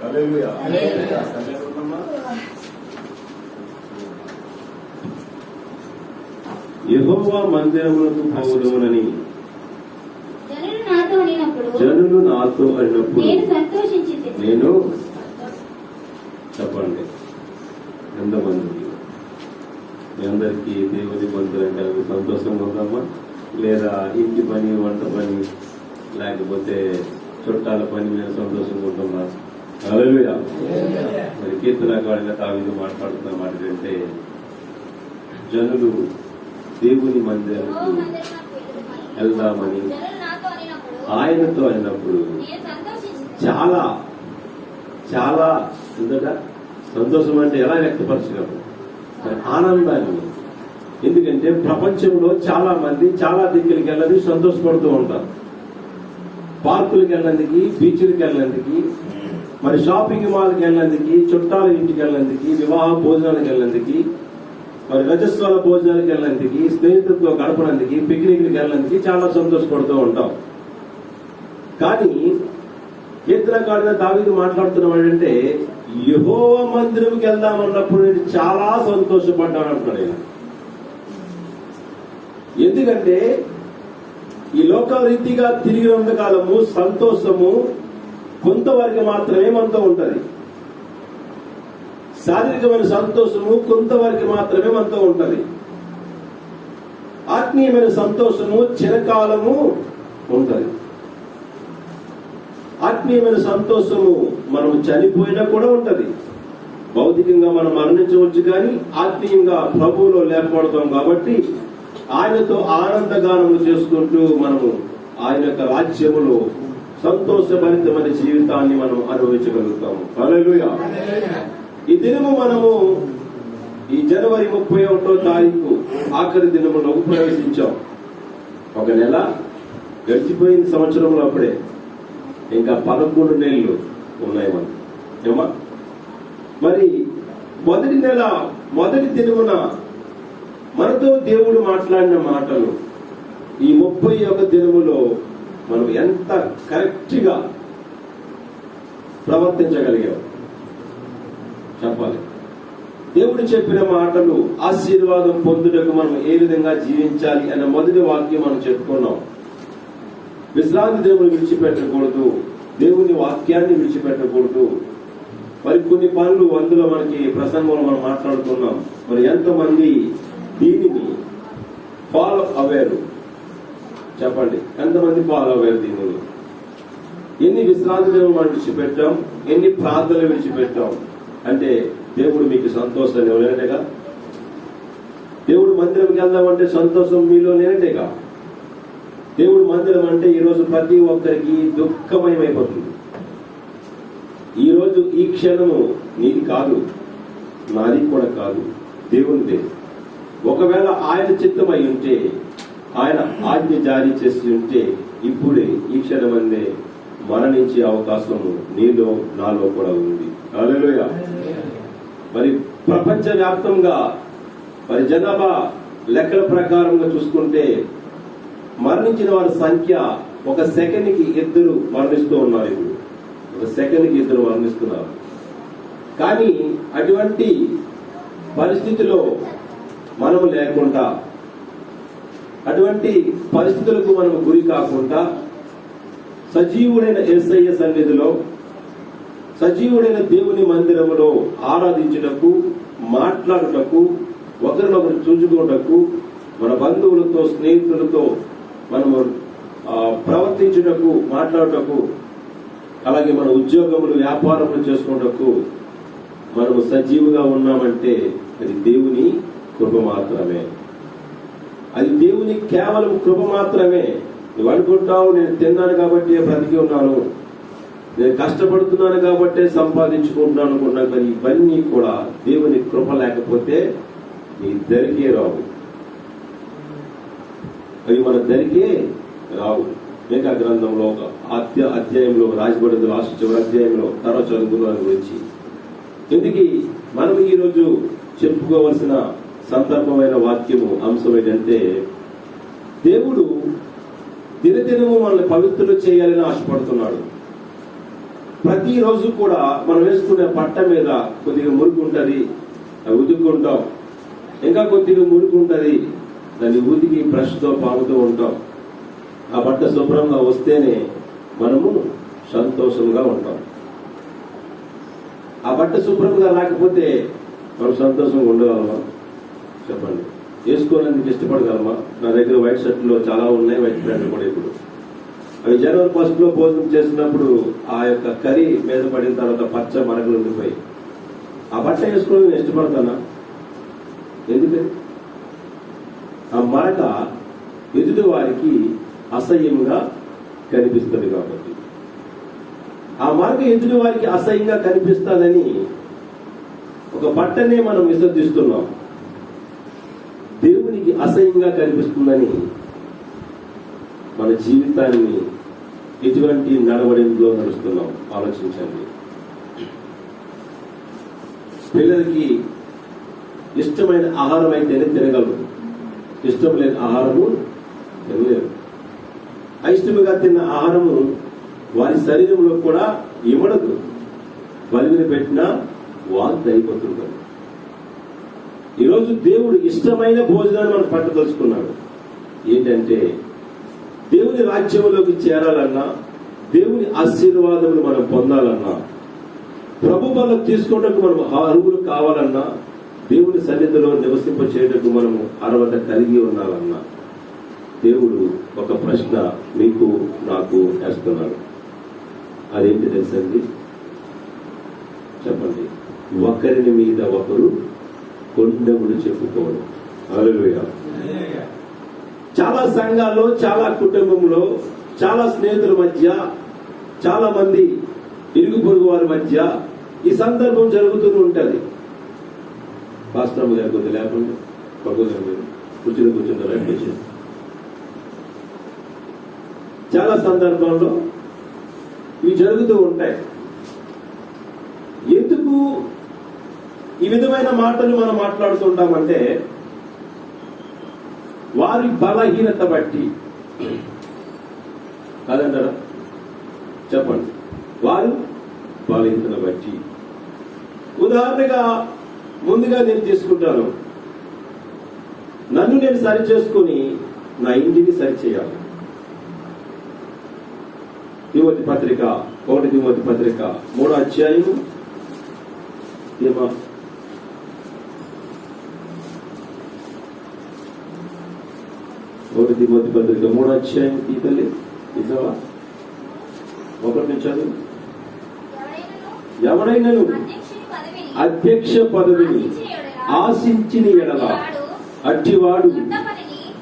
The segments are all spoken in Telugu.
హల్లెలూయా. యెహోవా మందిరమునకు పోవుదునని జనులు నాతో అన్నప్పుడు నేను చెప్పండి. ఎంతమంది మీ అందరికీ దేవుని మందిరం కలిగి సంతోషంగా ఉందమ్మా? లేదా ఇంటి పని, వంట పని, లేకపోతే చుట్టాల పని మీద సంతోషంగా ఉంటున్నా? హల్లెలూయా. మరి కీర్తనకారుడిగా దావీదు మాట్లాడుతున్న మాట ఏంటంటే, జనులు దేవుని మందిరానికి వెళ్దామని ఆయనతో అయినప్పుడు చాలా చాలా సంతోషం అంటే ఎలా వ్యక్తపరచగలరు? ఆనందాన్ని. ఎందుకంటే ప్రపంచంలో చాలా మంది చాలా దిక్కులకి వెళ్ళని సంతోషపడుతూ ఉంటారు. పార్కులకు వెళ్ళేందుకు, బీచ్లకు వెళ్ళేందుకు, మరి షాపింగ్ మాల్కి వెళ్ళేందుకు, చుట్టాల ఇంటికి వెళ్ళేందుకు, వివాహ భోజనాలకు వెళ్ళేందుకు, మరి రజస్వాల భోజనాలకు వెళ్ళేందుకు, స్నేహితులతో గడపడానికి, పిక్నిక్లకు వెళ్ళేందుకు చాలా సంతోషపడుతూ ఉంటాం. కానీ కీర్తనకారుడైన దావీదు మాట్లాడుతున్నవాడంటే, యెహోవా మందిరంకి వెళ్దామన్నప్పుడు నేను చాలా సంతోషపడ్డాను అంటున్నాడు ఆయన. ఎందుకంటే ఈ లోకరీతిగా తిరిగినంత కాలము సంతోషము కొంతవరకు మాత్రమే మనతో ఉంటది. శారీరకమైన సంతోషము కొంతవరకు మాత్రమే మనతో ఉంటది. ఆత్మీయమైన సంతోషము చిరకాలము ఉంటది. ఆత్మీయమైన సంతోషము మనం చనిపోయినా కూడా ఉంటది. భౌతికంగా మనం మరణించవచ్చు, కానీ ఆత్మీయంగా ప్రభువులో లేకపోవడం కాబట్టి ఆయనతో ఆనందగానము చేసుకుంటూ మనము ఆయన యొక్క రాజ్యములో సంతోషభరితమైన జీవితాన్ని మనం అనుభవించగలుగుతాము. హల్లెలూయా. ఈ దినము మనము ఈ జనవరి 31వ తారీఖు ఆఖరి దినములోకి ప్రవేశించాం. ఒక నెల గడిచిపోయిన సంవత్సరంలో అప్పుడే ఇంకా 11 నెలలు ఉన్నాయి మనకి. ఏమా మరి మొదటి నెల మొదటి దినమున మనతో దేవుడు మాట్లాడిన మాటలు ఈ 31 దినములో మనం ఎంత కరెక్ట్ గా ప్రవర్తించగలిగాం చెప్పాలి. దేవుడు చెప్పిన మాటలు ఆశీర్వాదం పొందుటకు మనం ఏ విధంగా జీవించాలి అన్న మొదటి వాక్యం మనం చెప్పుకున్నాం. విశ్రాంతి దేవుని విడిచిపెట్టకూడదు, దేవుని వాక్యాన్ని విడిచిపెట్టకూడదు. మరి కొన్ని పనులు అందులో మనకి ప్రసంగంలో మనం మాట్లాడుకున్నాం. మరి ఎంతమంది దీనిని ఫాలో అవ్వారు చెప్పండి? ఎంతమంది ఫాలో అవ్వారు దీనిని? ఎన్ని విశ్రాంతి దేవుని మనం విడిచిపెట్టాం, ఎన్ని ప్రార్థనలు విడిచిపెట్టాం అంటే దేవుడు మీకు సంతోషాన్ని ఇవ్వలేనట్టుగా. దేవుడు మందిరంకి వెళ్దామంటే సంతోషం మీలో లేనట్టుగా. దేవుడు మందిరం అంటే ఈరోజు ప్రతి ఒక్కరికి దుఃఖమయమైపోతుంది. ఈరోజు ఈ క్షణము నీది కాదు, నాది కూడా కాదు, దేవునిదే. ఒకవేళ ఆయన చిత్తమై ఉంటే, ఆయన ఆజ్ఞ జారీ చేసి ఉంటే ఇప్పుడే ఈ క్షణమందే మరణించే అవకాశము నీలో నాలో కూడా ఉంది. హల్లెలూయా. మరి ప్రపంచ వ్యాప్తంగా మరి జనాభా లెక్కల ప్రకారంగా చూసుకుంటే మరణించిన వారి సంఖ్య ఒక సెకండ్కి 2 మరణిస్తూ ఉన్నారు. ఇప్పుడు ఒక సెకండ్కి 2 మరణిస్తున్నారు. కానీ అటువంటి పరిస్థితిలో మనము లేకుండా, అటువంటి పరిస్థితులకు మనము గురి కాకుండా సజీవుడైన యేసయ్య సన్నిధిలో, సజీవుడైన దేవుని మందిరములో ఆరాధించుటకు, మాట్లాడుటకు, ఒకరినొకరు చూచుకోటకు, మన బంధువులతో స్నేహితులతో మనము ప్రవర్తించుటకు, మాట్లాడుటకు, అలాగే మన ఉద్యోగములు వ్యాపారములు చేసుకున్నటకు మనము సజీవుగా ఉన్నామంటే అది దేవుని కృప మాత్రమే. అది దేవుని కేవలం కృప మాత్రమే. నువ్వు అనుకుంటావు నేను తిన్నాను కాబట్టి బ్రతికి ఉన్నాను, నేను కష్టపడుతున్నాను కాబట్టి సంపాదించుకుంటున్నాను అనుకున్నాను. కానీ ఇవన్నీ కూడా దేవుని కృప లేకపోతే నీ దరికే రావు, అవి మన దరికే రావు. మేకా గ్రంథంలో ఒక అధ్యాయంలో రాజబడింది, లాస్ట్ చివరి అధ్యాయంలో తర్వాత చదువుకున్న గురించి. ఎందుకు మనం ఈరోజు చెప్పుకోవలసిన సందర్భమైన వాక్యము అంశం ఏంటంటే, దేవుడు దినదినము మనల్ని పవిత్రులు చేయాలని ఆశపడుతున్నాడు. ప్రతిరోజు కూడా మనం వేసుకునే బట్ట మీద కొద్దిగా మురికి ఉంటుంది, అది ఉతుక్కుంటాం. ఇంకా కొద్దిగా మురికి ఉంటుంది, దాన్ని ఉతికి బ్రష్తో పాముతూ ఉంటాం. ఆ బట్ట శుభ్రంగా వస్తేనే మనము సంతోషంగా ఉంటాం. ఆ బట్ట శుభ్రంగా రాకపోతే మనం సంతోషంగా ఉండగలమా? చెప్పండి. వేసుకోవడానికి ఇష్టపడగలమా? నా దగ్గర వైట్ షర్ట్లో చాలా ఉన్నాయి, వైట్ ప్యాంట్లు కూడా. ఇప్పుడు అవి జనవరి 1 భోజనం చేసినప్పుడు ఆ యొక్క కర్రీ మీద పడిన తర్వాత పచ్చ మరకలు ఉండిపోయి ఆ బట్ట వేసుకోవడం నేను ఇష్టపడతానా? ఎందుకని? ఆ మరక ఎదుటి వారికి అసహ్యంగా కనిపిస్తుంది కాబట్టి. ఆ మరక ఎదుటి వారికి అసహ్యంగా కనిపిస్తుందని ఒక బట్టనే మనం విసర్జిస్తున్నాం. దేవునికి అసహ్యంగా కనిపిస్తుందని మన జీవితాన్ని ఎటువంటి నడవడిలో నడుస్తున్నాం ఆలోచించండి. పిల్లలకి ఇష్టమైన ఆహారం అయితేనే తినగలరు, ఇష్టం లేని ఆహారము తినలేరు. అయిష్టముగా తిన్న ఆహారము వారి శరీరంలో కూడా ఇవ్వడదు, బలిని పెట్టినా వాంతి అయిపోతుంటారు. ఈరోజు దేవుడు ఇష్టమైన భోజనాన్ని మనం పట్టదలుచుకున్నాడు. ఏంటంటే దేవుని రాజ్యంలోకి చేరాలన్నా, దేవుని ఆశీర్వాదములు మనం పొందాలన్నా, ప్రభు బలం తీసుకోవడానికి మనం అర్హులు కావాలన్నా, దేవుని సన్నిధిలో నివసింప చేయటకు మనము అర్హత కలిగి ఉండాలన్నా, దేవుడు ఒక ప్రశ్న మీకు నాకు వేస్తున్నాడు. అదేంటి తెలుసండి? చెప్పండి. ఒకరిని మీద ఒకరు కొండములు చెప్పుకోవడం. హల్లెలూయా. చాలా సంఘాల్లో, చాలా కుటుంబంలో, చాలా స్నేహితుల మధ్య, చాలా మంది ఇరుగు పొరుగు వారి మధ్య ఈ సందర్భం జరుగుతూ ఉంటుంది. పాస్టర్ గారు కొద్ది లేకుండా కూర్చుంటారు. చాలా సందర్భాల్లో ఇవి జరుగుతూ ఉంటాయి. ఎందుకు ఈ విధమైన మాటలు మనం మాట్లాడుతుంటామంటే వారి బలహీనత బట్టి కాదంటారా? చెప్పండి. వారు బలహీనతను బట్టి. ఉదాహరణగా ముందుగా నేను తీసుకుంటాను, నన్ను నేను సరి చేసుకుని నా ఇంటిని సరి చేయాలి. తిమోతి పత్రిక 1 తిమోతి పత్రిక 3వ అధ్యాయము 1 తిమోతి పత్రిక 3వ అధ్యాయం తీతల్లి నిజమా? 1 నుంచి చదువు. ఎవరైనాను అధ్యక్ష పదవిని ఆశించిన ఎడల అట్టివాడు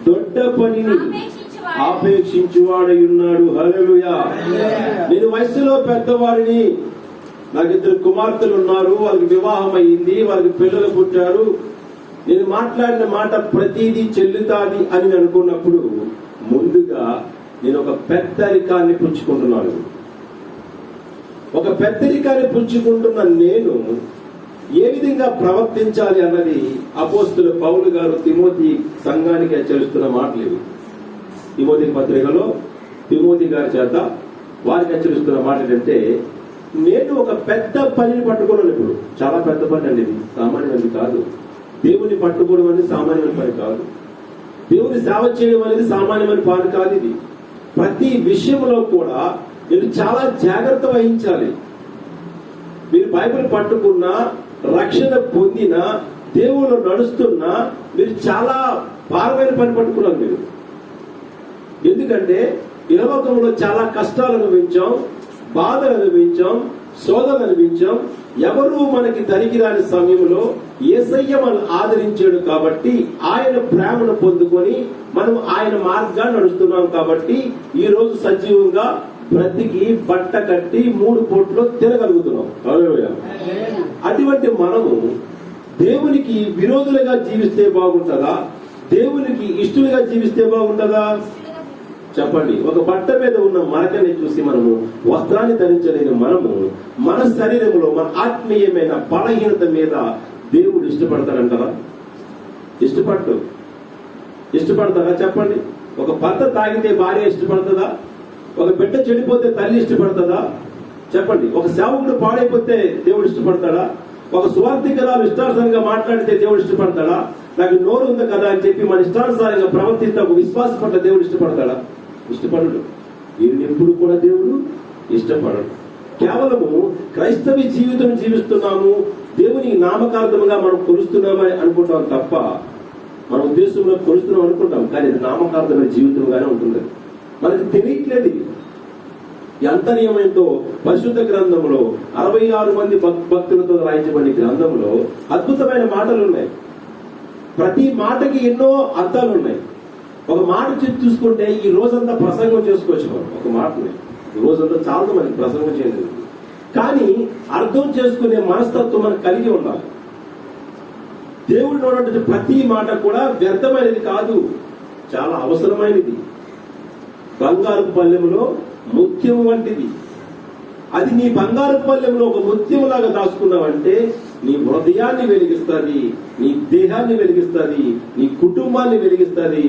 దొడ్డ పనిని ఆపేక్షించువాడై ఉన్నాడు. హల్లెలూయా. నేను వయసులో పెద్దవాడిని, నాకు 2 కుమార్తెలు ఉన్నారు, వాళ్ళకి వివాహం అయింది, వాళ్ళకి పిల్లలు పుట్టారు, నేను మాట్లాడిన మాట ప్రతిదీ చెల్లుతాది అని అనుకున్నప్పుడు ముందుగా నేను ఒక పెద్దరికాన్ని పుచ్చుకుంటున్నాను. ఒక పెద్దరికాన్ని పుచ్చుకుంటున్న నేను ఏ విధంగా ప్రవర్తించాలి అన్నది అపోస్తలుడు పౌలు గారు తిమోతి సంఘానికి హెచ్చరిస్తున్న మాటలు ఇవి. తిమోతి పత్రికలో తిమోతి గారి చేత వారికి హెచ్చరిస్తున్న మాట ఏంటంటే, నేను ఒక పెద్ద పనిని పట్టుకున్నాను. ఇప్పుడు చాలా పెద్ద పని అండి, ఇది సామాన్యమైనది కాదు. దేవుని పట్టుకోవడం అనేది సామాన్యమైన పని కాదు. దేవుని సేవ చేయడం అనేది సామాన్యమైన పని కాదు. ఇది ప్రతి విషయంలో కూడా మీరు చాలా జాగ్రత్త వహించాలి. మీరు బైబిల్ పట్టుకున్నా, రక్షణ పొందినా, దేవుళ్ళు నడుస్తున్నా మీరు చాలా భారమైన పని పట్టుకున్నారు మీరు. ఎందుకంటే ఈ లోకంలో చాలా కష్టాలు అనుభవించాం, బాధలు అనుభవించాం, శోధనలు అనుభవించాం. ఎవరు మనకి దరికిరాని సమయంలో యేసయ్య మనం ఆదరించాడు కాబట్టి ఆయన ప్రేమను పొందుకొని మనం ఆయన మార్గాన్ని నడుస్తున్నాం కాబట్టి ఈ రోజు సజీవంగా బ్రతికి బట్ట కట్టి 3 పూటలు తినగలుగుతున్నాం. హల్లెలూయా. అటువంటి మనము దేవునికి విరోధులుగా జీవిస్తే బాగుంటుందా, దేవునికి ఇష్టలుగా జీవిస్తే బాగుంటుందా? చెప్పండి. ఒక బట్ట మీద ఉన్న మరకని చూసి మనము వస్త్రాన్ని ధరించలేని మనము మన శరీరంలో మన ఆత్మీయమైన బలహీనత మీద దేవుడు ఇష్టపడతాడంటారా? ఇష్టపడతారా? చెప్పండి. ఒక భర్త తాగితే భార్య ఇష్టపడుతుందా? ఒక బిడ్డ చెడిపోతే తల్లి ఇష్టపడుతుందా? చెప్పండి, ఒక సేవకుడు పాడైపోతే దేవుడు ఇష్టపడతాడా? ఒక సువార్థికురాలు ఇష్టానుసారంగా మాట్లాడితే దేవుడు ఇష్టపడతాడా? నాకు నోరు ఉంది కదా అని చెప్పి మన ఇష్టానుసారంగా ప్రవర్తిస్తే ఒక విశ్వాస పట్ల దేవుడు ఇష్టపడతాడా? ఇష్టపడడు. వీరిని ఎప్పుడు కూడా దేవుడు ఇష్టపడడు. కేవలము క్రైస్తవ జీవితం జీవిస్తున్నాము, దేవుని నామకార్థంగా మనం కొలుస్తున్నామని అనుకుంటాం తప్ప, మన ఉద్దేశంలో కొలుస్తున్నాం అనుకుంటాం, కానీ ఇది నామకార్థమైన జీవితంగానే ఉంటుంది. మనకి తెలియట్లేదు. ఈ అంతర్యమేంటో పరిశుద్ధ గ్రంథంలో 66 మంది భక్తులతో రాయించబడిన గ్రంథంలో అద్భుతమైన మాటలు ఉన్నాయి. ప్రతి మాటకి ఎన్నో అర్థాలు ఉన్నాయి. ఒక మాట చూసుకుంటే ఈ రోజంతా ప్రసంగం చేసుకోవచ్చు. మనం ఒక మాటని రోజంతా చాలా మనకి ప్రసంగం చేయలేదు, కానీ అర్థం చేసుకునే మనస్తత్వం మనకు కలిగి ఉండాలి. దేవుడు ఉన్నటువంటి ప్రతి మాట కూడా వ్యర్థమైనది కాదు, చాలా అవసరమైనది. బంగారు పల్లెంలో ముత్యము వంటిది. అది నీ బంగారు పల్లెంలో ఒక ముత్యములాగా దాచుకున్నావంటే నీ హృదయాన్ని వెలిగిస్తుంది, నీ దేహాన్ని వెలిగిస్తుంది, నీ కుటుంబాన్ని వెలిగిస్తుంది,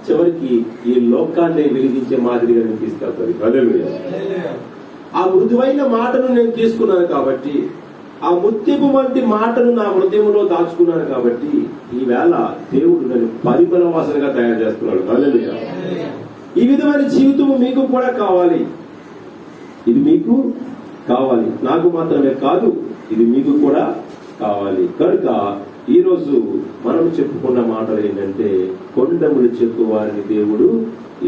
చివరికి ఈ లోకాన్ని వెలిగించే మాదిరిగా నేను తీసుకెళ్తుంది. హల్లెలూయా. ఆ మృదువైన మాటను నేను తీసుకున్నాను కాబట్టి, ఆ ముత్యపు వంటి మాటను నా హృదయంలో దాచుకున్నాను కాబట్టి, ఈవేళ దేవుడు నన్ను పరిమళ వాసనగా తయారు చేస్తున్నాడు. హల్లెలూయా. ఈ విధమైన జీవితం మీకు కూడా కావాలి. ఇది మీకు కావాలి, నాకు మాత్రమే కాదు, ఇది మీకు కూడా కావాలి. కనుక ఈ రోజు మనం చెప్పుకున్న మాటలు ఏంటంటే, కొండములు చెప్పు వారిని దేవుడు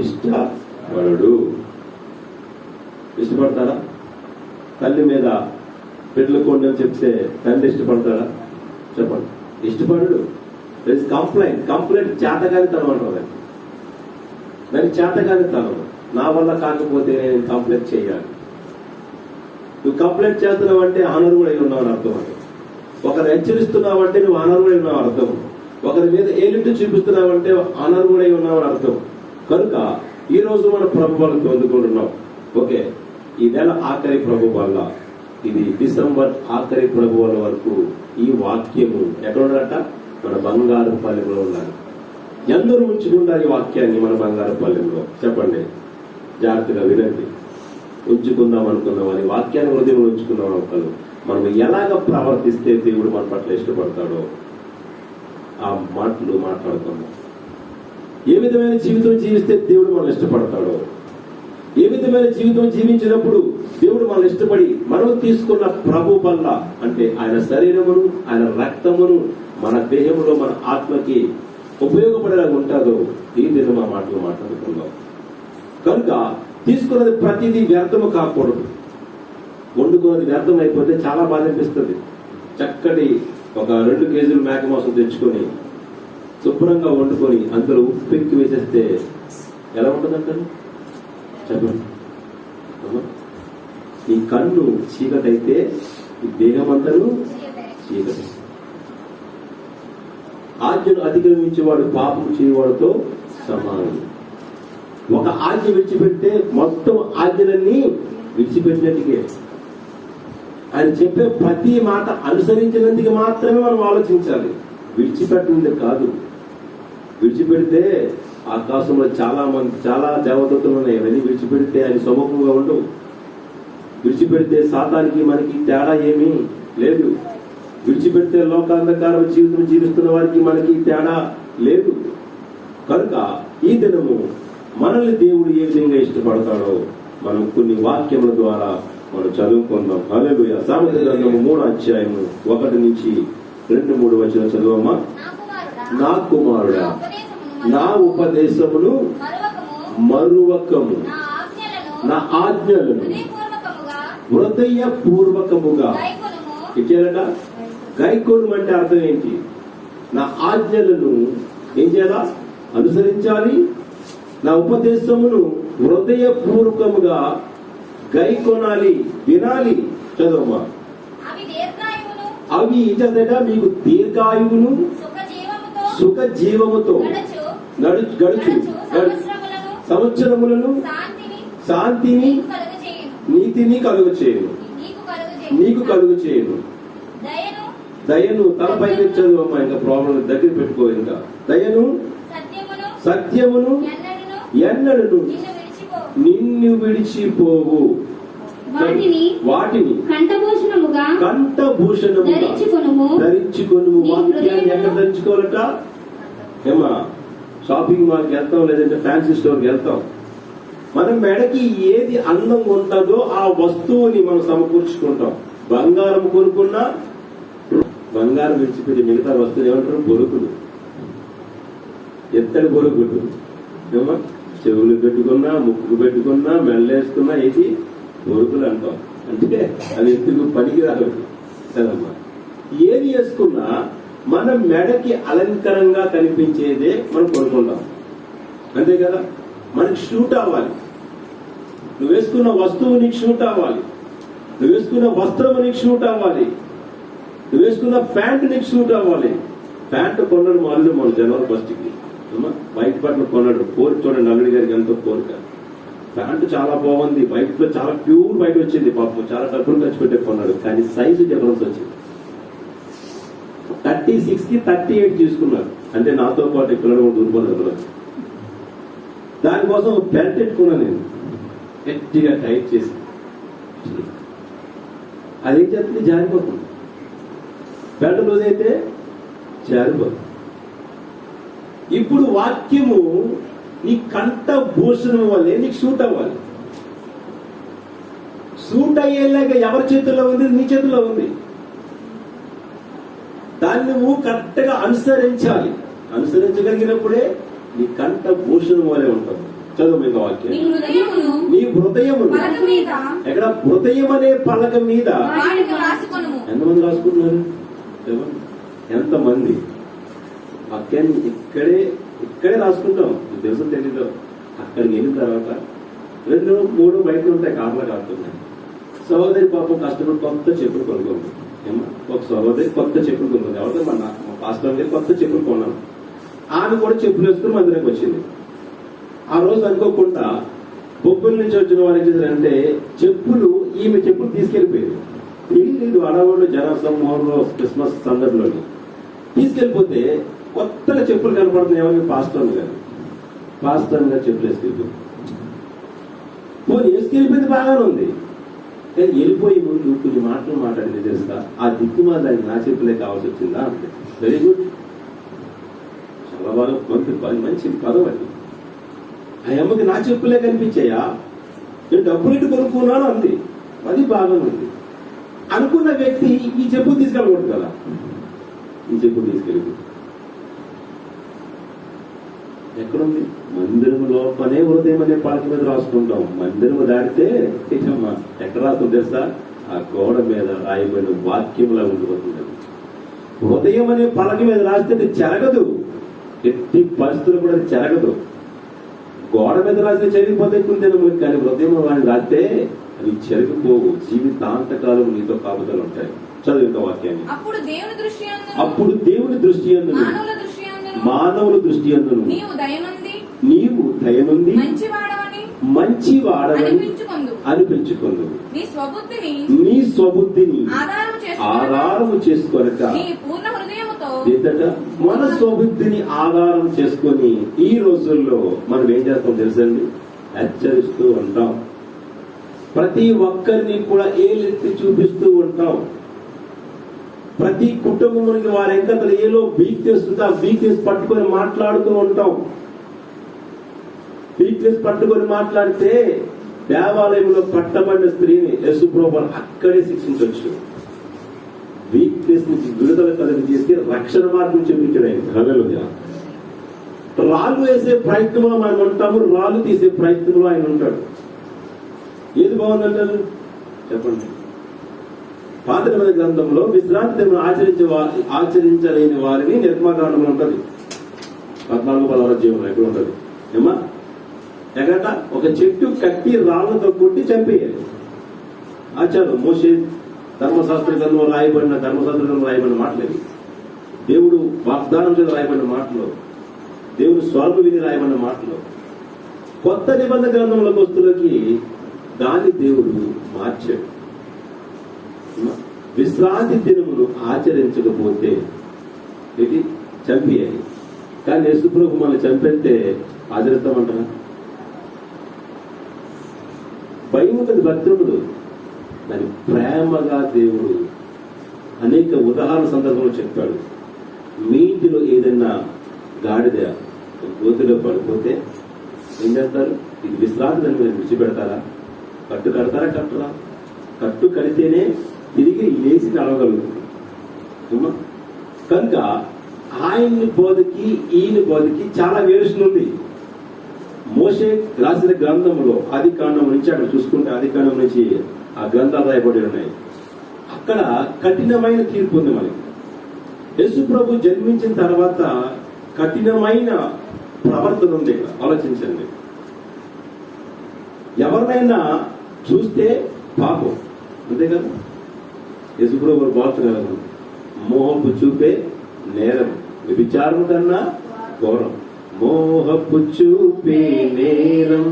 ఇష్టపడడు. ఇష్టపడతాడా? తల్లి మీద బిడ్డలు కొండని చెప్తే తండ్రి ఇష్టపడతాడా? చెప్పండి, ఇష్టపడడు. కంప్లైంట్ చేతగాని తనం అంటారు. దానికి చేతగాని తనం. నా వల్ల కాకపోతే నేను కంప్లైంట్ చేయాలి. నువ్వు కంప్లైంట్ చేస్తున్నావు అంటే అనర్హుడై ఉన్నావు అర్థం. అంటే ఒకరు హెచ్చరిస్తున్నావంటే నువ్వు అనర్హుడై ఉన్నావు అర్థం. ఒకరి మీద ఏలిట్టు చూపిస్తున్నావంటే అనర్హుడై ఉన్నావు అర్థం. కనుక ఈ రోజు మన ప్రభు వల్ల పొందుకుంటున్నాం. ఓకే, ఈ నెల ఆఖరి ప్రభు వల్ల, ఇది డిసెంబర్ ఆఖరి ప్రభు వల్ల వరకు ఈ వాక్యము ఎక్కడ ఉండాలట? మన బంగారు పల్లెంలో ఉండాలి. ఎందరూ ఉంచుకుంటారు ఈ వాక్యాన్ని మన బంగారు పల్లెంలో? చెప్పండి, జాగ్రత్తగా వినండి. ఉంచుకుందాం అనుకున్నాం అని వాక్యాన్ని హృదయంలో ఉంచుకుందాం అనుకున్నాం. మనం ఎలాగ ప్రవర్తిస్తే దేవుడు మన పట్ల ఇష్టపడతాడో ఆ మాటలు మాట్లాడుకుందాం. ఏ విధమైన జీవితం జీవిస్తే దేవుడు మనం ఇష్టపడతాడో, ఏ విధమైన జీవితం జీవించినప్పుడు దేవుడు మనం ఇష్టపడి మనం తీసుకున్న ప్రభు వల్ల, అంటే ఆయన శరీరమును ఆయన రక్తమును మన దేహంలో మన ఆత్మకి ఉపయోగపడేలా ఉంటుందో ఈ దినం ఆ మాటలు మాట్లాడుకుందాం. కనుక తీసుకున్నది ప్రతిదీ వ్యర్థము కాకూడదు. వండుకున్నది వ్యర్థం అయిపోతే చాలా బాధ అనిపిస్తుంది. చక్కటి ఒక 2 కేజీలు మేక మాంసం తెచ్చుకొని శుభ్రంగా వండుకొని అందులో ఉప్పు పెక్కి వేసేస్తే ఎలా ఉంటుందంటారు? చెప్పండి. ఈ కన్ను చీకటైతే ఈ దేహం అందరూ చీకటి. ఆజ్ఞను అతిక్రమించేవాడు పాపం చేయవాడితో సమానం. ఒక ఆజ్ఞ విడిచిపెడితే మొత్తం ఆజ్ఞలన్నీ విడిచిపెట్టినట్టుగా. ఆయన చెప్పే ప్రతి మాట అనుసరించినందుకు మాత్రమే మనం ఆలోచించాలి, విడిచిపెట్టినందుకు కాదు. విడిచిపెడితే ఆకాశంలో చాలా దేవదూతలు ఉన్నాయి, అవన్నీ విడిచిపెడితే ఆయన సముఖంగా ఉండవు. విడిచిపెడితే సాతానికి మనకి తేడా ఏమీ లేదు. విడిచిపెడితే లోకాంధకారం జీవితం జీవిస్తున్న వారికి మనకి తేడా లేదు. కనుక ఈ దినము మనల్ని దేవుడు ఏ విధంగా ఇష్టపడతాడో మనం కొన్ని వాక్యముల ద్వారా మనం చదువుకుందాం. హల్లెలూయా. సామెతల గ్రంథము 3వ అధ్యాయము 1 నుంచి 2-3 వచనం చదువమ్మా. నా కుమారుడా, నా ఉపదేశమును మరువకము, నా ఆజ్ఞలను హృదయపూర్వకముగా ఇచ్చారట. గైకోను అంటే అర్థం ఏంటి? నా ఆజ్ఞలను ఏం చేయాలా? అనుసరించాలి. నా ఉపదేశమును హృదయపూర్వకముగా గైకొనాలి, వినాలి. చదవమ్మా. అవి చదట మీకు దీర్ఘాయువును సుఖ జీవముతో గడుచు సంవత్సరములను శాంతిని నీతిని కలుగు చేయను, నీకు కలుగు చేయను. దయను తలపైకి చదువమ్మా. ఇంకా ప్రాబ్లం దగ్గర పెట్టుకో. ఇంకా దయను సత్యమును ఎన్నడను నిన్ను విడిచిపోవు. వాటిని కంఠభూషణముగా ధరించుకొనుము. వాక్యాన్ని ఎక్కడ ధరించుకోవాలట? ఏమా షాపింగ్ మాల్కి వెళ్తాం, లేదంటే ఫ్యాన్సీ స్టోర్కి వెళ్తాం. మన మెడకి ఏది అందం ఉంటుందో ఆ వస్తువుని మనం సమకూర్చుకుంటాం. బంగారం కొనుక్కున్నా బంగారం విడిచిపెట్టి మిగతా వస్తువులు ఏమంటారు? బొరుకులు, ఎత్తడి బొరుకులు. ఏమా చెవులు పెట్టుకున్నా, ముక్కు పెట్టుకున్నా, మెల్లేసుకున్నా ఇది బొరుకులు అంటాం. అంటే అది ఎందుకు పనికి రాదు కదమ్మా. ఏది వేసుకున్నా మన మెడకి అలంకరంగా కనిపించేదే మనం కొనుక్కుంటాం, అంతే కదా. మనకి షూట్ అవ్వాలి, నువ్వు వేసుకున్న వస్తువు నీకు షూట్ అవ్వాలి, నువ్వు వేసుకున్న వస్త్రము నీకు షూట్ అవ్వాలి, నువ్వు వేసుకున్న ప్యాంట్ నీకు షూట్ అవ్వాలి. ప్యాంట్ కొన్నాడు మా అల్లుడు మన జనవరి 1కి వైట్ బట్టలు కొన్నాడు. కోరిక చూడండి, అల్లుడి గారికి ఎంతో కోరిక. ప్యాంట్ చాలా బాగుంది, వైట్ లో చాలా ప్యూర్ వైట్ వచ్చింది. పాపం చాలా డబ్బులు ఖర్చు పెట్టే కొన్నాడు, కానీ సైజు డిఫరెన్స్ వచ్చింది. 36 కి 38 తీసుకున్నారు. అంటే నాతో పాటు ఇక్కడ దూరిపోతారు. దానికోసం బెల్ట్ పెట్టుకున్నాను నేను, గట్టిగా టైట్ చేసి. అదేం చేస్తుంది? జారిపోతుంది. బెల్ట్ లూజ్ అయితే జారిపోతుంది. ఇప్పుడు వాక్యము నీ కంఠ భూషణం వల్లే నీకు సూట్ అవ్వాలి. సూట్ అయ్యేలాగా ఎవరి చేతుల్లో ఉంది? నీ చేతుల్లో ఉంది. దాన్ని నువ్వు కరెక్ట్ గా అనుసరించాలి. అనుసరించగలిగినప్పుడే నీ కంఠ భూషణం వలె ఉంటుంది. చదువు మీద వాక్యం. నీ హృదయము ఎక్కడ? హృదయం అనే పలక మీద ఎంతమంది రాసుకుంటున్నారు? ఎంతమంది? వాక్యాన్ని ఇక్కడే రాసుకుంటాం, తెలుసు తెలీదు. అక్కడికి వెళ్ళిన తర్వాత 2, 3 బయట ఉంటాయి, కార్లో కాకుండా. సహోదరి పాపం కష్టపడి కొత్త చెప్పులు కొనుక్కోండి. ఒక సహోదరి కొత్త చెప్పులు కొనుక్కుంది. ఎవరితో మా పాస్టర్ గారు కొత్త చెప్పులు కొన్నాను. ఆమె కూడా చెప్పులు వేసుకుని మందిరానికి వచ్చింది. ఆ రోజు అనుకోకుండా బొబ్బుల నుంచి వచ్చిన వారు ఏం చేశారంటే చెప్పులు, ఈమె చెప్పులు తీసుకెళ్లిపోయారు. తెలియలేదు, అడవుల్లో జన సమూహంలో క్రిస్మస్ సందర్భంలో తీసుకెళ్లిపోతే కొత్తగా చెప్పులు కనపడుతున్నాయి. ఎవరికి? పాస్టర్ గారు. పాస్టర్ గారు చెప్పులు వేసుకెళ్ళిపోయింది. పోనీ వేసుకెళ్ళిపోయింది, బాగానే ఉంది. కానీ వెళ్ళిపోయి ముందు కొన్ని మాటలు మాట్లాడింది తెలుసా? ఆ దిక్కుమా దానికి నా చెప్పులే కావాల్సి వచ్చిందా అంటే వెరీ గుడ్, చాలా బాగా మంచి పదం అది. ఆ అమ్మకి నా చెప్పులే కనిపించాయా, నేను డబ్బులు ఇటు కొనుక్కున్నాను అంది. అది బాగానే ఉంది. అనుకున్న వ్యక్తి ఈ చెప్పులు తీసుకెళ్ళకూడదు కదా, ఈ చెప్పులు తీసుకెళ్ళి ఎక్కడుంది? మందిరము లోపలే హృదయం అనే పలక మీద రాసుకుంటాం. మందిరము దాటితే ఎక్కడ రాస్తుంది తెలుసా? ఆ గోడ మీద రాయబడిన వాక్యములా ఉండిపోతుంది. హృదయం అనే పలక మీద రాస్తే అది చెరగదు, ఎట్టి పరిస్థితులు కూడా అది చెరగదు. గోడ మీద రాస్తే చెరిగిపోతే కుందేనము, కానీ హృదయం వాడిని రాస్తే అవి చెరిగిపోవు. జీవితాంతకాలం నీతో కాపుదలు ఉంటాయి. చదువు వాక్యాన్ని. అప్పుడు దేవుని దృష్టి యందు మానవుల దృష్టి యందు నీవు దయనుంది మంచివాడవని అనిపించుకుందు. నీ స్వబుద్ధిని ఆధారము చేసుకొనక, మన స్వబుద్ధిని ఆధారం చేసుకొని ఈ రోజుల్లో మనం ఏం చేస్తాం తెలుసండి? హెచ్చరిస్తూ ఉంటాం. ప్రతి ఒక్కరిని కూడా ఏలెత్తి చూపిస్తూ ఉంటాం. ప్రతి కుటుంబానికి వారి ఎంకతలు ఏలో వీక్నెస్ ఉంటే ఆ వీక్నెస్ పట్టుకొని మాట్లాడుతూ ఉంటాం. వీక్నెస్ పట్టుకొని మాట్లాడితే దేవాలయంలో పట్టబడిన స్త్రీని యేసుప్రభువు అక్కడే శిక్షించవచ్చు. వీక్నెస్ నుంచి విడుదల కలిగి చేసి రక్షణ మార్గం చూపించాడు ఆయన. హల్లెలూయా. రాళ్ళు వేసే ప్రయత్నంలో మనం ఉంటాము, రాళ్ళు తీసే ప్రయత్నంలో ఆయన ఉంటాడు. ఏది బాగుందంటారు చెప్పండి? పాత నిబంధన గ్రంథంలో విశ్రాంతి దినం ఆచరించలేని వారిని నిర్మాకాండం ఉంటుంది. 14-16 జీవనం ఎక్కడ ఉంటుంది ఏమా? ఎగట ఒక చెట్టు కట్టి రాళ్లతో కొట్టి చంపేయాలి. ఆచారం మోసే ధర్మశాస్త్ర గ్రంథంలో రాయబడిన మాటలు. దేవుడు వాగ్దానం చేత రాయబడిన మాటలు, దేవుడు స్వరము విని రాయబడిన మాటలు. కొత్త నిబంధన గ్రంథంలో వస్తువులకి దాన్ని దేవుడు మార్చాడు. విశ్రాంతి దినమును ఆచరించకపోతే ఇది చంపేయాలి. కానీ యేసుప్రభు మనం చంపితే ఆచరిస్తామంటారా? భయం ఉంటుంది, భక్తి ఉండదు. దాని ప్రేమగా దేవుడు అనేక ఉదాహరణ సందర్భంలో చెప్పాడు. మీ ఇంటిలో ఏదైనా గాడిద గోతిలో పడిపోతే ఏం చేస్తారు? ఇది విశ్రాంతి దాన్ని మీరు విడిచిపెడతారా? కట్టు కడతారా? కట్టరా? కట్టు కడితేనే తిరిగి లేచి నడవగలుగుతుంది. కనుక ఆయన్ని బోధకి ఈయన బోధకి చాలా వేరియేషన్ ఉంది. మోషే రాసిన గ్రంథంలో ఆది కాండం నుంచి అక్కడ చూసుకుంటే ఆది కాండం నుంచి ఆ గ్రంథాలు రాయబడి ఉన్నాయి. అక్కడ కఠినమైన తీర్పు ఉంది మనకి. యేసు ప్రభు జన్మించిన తర్వాత కఠినమైన ప్రవర్తన ఉంది. ఆలోచించండి. ఎవరినైనా చూస్తే పాపం, అంతే కదా. యేసు ప్రభు బాగుతున్నారు. మోహపు చూపే నేరం, విచారం కన్నా ఘోరం. మోహపు చూపే నేరం,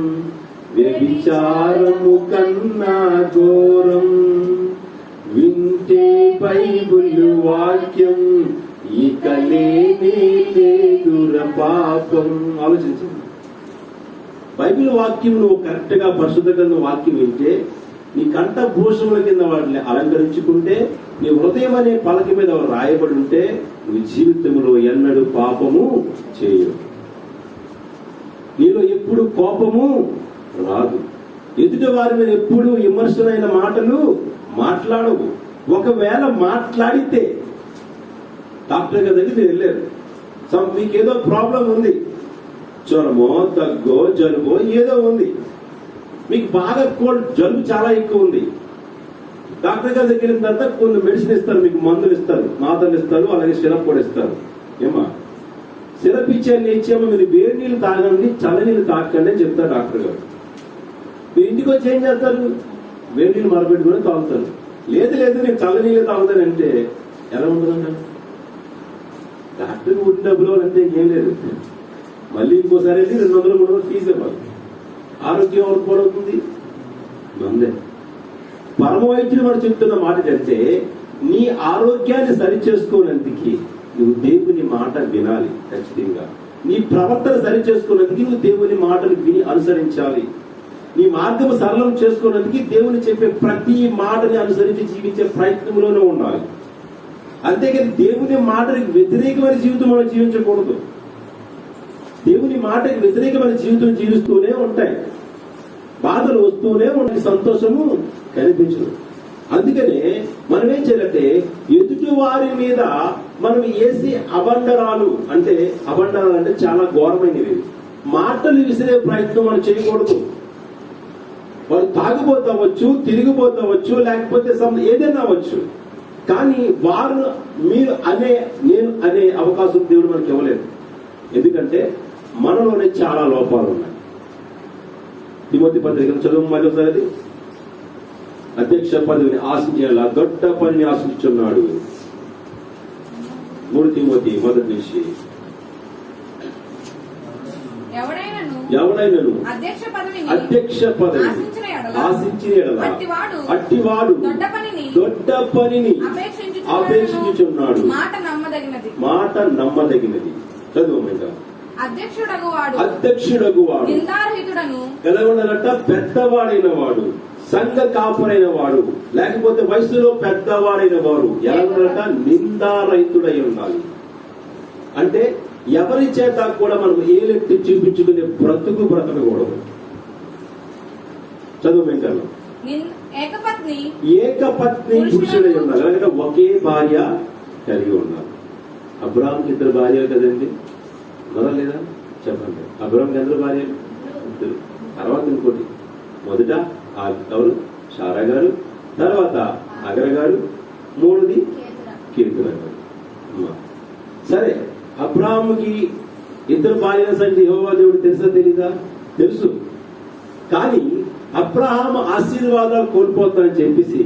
వ్యభిచారము కన్నా ఘోరం. వింటే బైబిల్ వాక్యం, ఇక లేనే లేదుర పాపం. ఆలోచించండి. బైబిల్ వాక్యం నువ్వు కరెక్ట్ గా పరిశుద్ధ గ్రంథం వాక్యం వింటే, నీ కంఠభూషముల కింద వాటిని అలంకరించుకుంటే, నీ హృదయం అనే పలక మీద రాయబడి ఉంటే, నువ్వు జీవితంలో ఎన్నడూ పాపము చేయవు. నీలో ఎప్పుడు కోపము రాదు. ఎదుటి వారి మీద ఎప్పుడు విమర్శనైన మాటలు మాట్లాడవు. ఒకవేళ మాట్లాడితే డాక్టర్ గారి దగ్గర మీరు వెళ్ళారు, మీకేదో ప్రాబ్లం ఉంది, జ్వరమో దగ్గో జలుబో ఏదో ఉంది, మీకు బాగా కోల్డ్, జలుబు చాలా ఎక్కువ ఉంది. డాక్టర్ గారి దగ్గర తర్వాత కొన్ని మెడిసిన్ ఇస్తారు, మీకు మందులు ఇస్తారు, మాతలు ఇస్తారు, అలాగే సిరప్ కూడా ఇస్తారు. ఏమా సిరప్ ఇచ్చేమో మీరు వేడి నీళ్ళు తాగండి, చల్ల నీళ్ళు తాగండి అని చెప్తారు డాక్టర్ గారు. మీరు ఇంటికి వచ్చి ఏం చేస్తారు? వేడి నీళ్ళు మరపెట్టుకుని తాగుతారు. లేదు నేను చల్ల నీళ్ళు తాగుతానంటే ఎలా ఉంటుందండి? డాక్టర్కి పుట్టిన డబ్బులు అంటే ఇంకేం లేదు. మళ్ళీ ఇంకోసారి వెళ్ళి 200-300 ఫీజు ఇవ్వాలి. ఆరోగ్యం ఎవరికి పాడవుతుంది? మందే. పరమ వైద్యులు మనం చెప్తున్న మాట కంటే, నీ ఆరోగ్యాన్ని సరిచేసుకోనందుకు నువ్వు దేవుని మాట వినాలి. ఖచ్చితంగా నీ ప్రవర్తన సరిచేసుకున్నందుకు నువ్వు దేవుని మాటలు విని అనుసరించాలి. నీ మార్గం సరళం చేసుకున్నందుకు దేవుని చెప్పే ప్రతి మాటని అనుసరించి జీవించే ప్రయత్నంలోనే ఉండాలి. అంతేకాని దేవుని మాటకి వ్యతిరేకమైన జీవితం మనం జీవించకూడదు. దేవుని మాటకి వ్యతిరేకమైన జీవితం జీవిస్తూనే ఉంటాయి, బాధలు వస్తూనే ఉంటాయి, సంతోషము కనిపించదు. అందుకనే మనం ఏం చేయాలంటే, ఎదుటి వారి మీద మనం వేసి అబండరాలు అంటే చాలా ఘోరమైనవి మాటలు విసిరే ప్రయత్నం మనం చేయకూడదు. వారు తాగిపోతావచ్చు, తిరిగిపోతావచ్చు, లేకపోతే ఏదైనా అవ్వచ్చు. కానీ వారు నేను అనే అవకాశం దేవుడు మనకి ఇవ్వలేదు. ఎందుకంటే మనలోనే చాలా లోపాలు ఉన్నాయి. తిమోతి పత్రిక చదువు మళ్ళీ ఒకసారి. అధ్యక్ష పదవిని ఆశించేలా దొడ్డ పనిని ఆశించున్నాడు. 3 తిమోతి 1 నుంచి. ఎవడైనను అధ్యక్ష పదవి ఆశించిన ఎడల అట్టివాడు దొడ్డ పనిని అపేక్షించుచున్నాడు. మాట నమ్మదగినది. చదువు. అధ్యక్షుడగువాడు ఎలా ఉండాలంట? పెద్దవాడైన వాడు, సంఘ కాపురైన వాడు, లేకపోతే వయసులో పెద్దవాడైన వాడు ఎలా ఉండాలంట? నిందారహితుడై ఉండాలి. అంటే ఎవరి చేత కూడా మనం ఏలెత్తి చూపించుకునే బ్రతకకూడదు. చదువు వెంటనే. ఏకపత్ని పురుషుడై ఉండాలి. అలాగే ఒకే భార్య కలిగి ఉండాలి. అబ్రాహాంకి 2 భార్యలు కదండి, లేదా? చెప్పండి. అబ్రాహాంకి 2 భార్యలు? 2. తర్వాత ఇంకోటి, మొదట ఎవరు? షారా గారు, తర్వాత అగర గారు, 3ది కీర్తన గారు. సరే, అబ్రాహాముకి 2 భార్యల సంగతి యెహోవా దేవుడు తెలుసా తెలీదా? తెలుసు. కానీ అబ్రహాము ఆశీర్వాదాలు కోల్పోతానని చెప్పేసి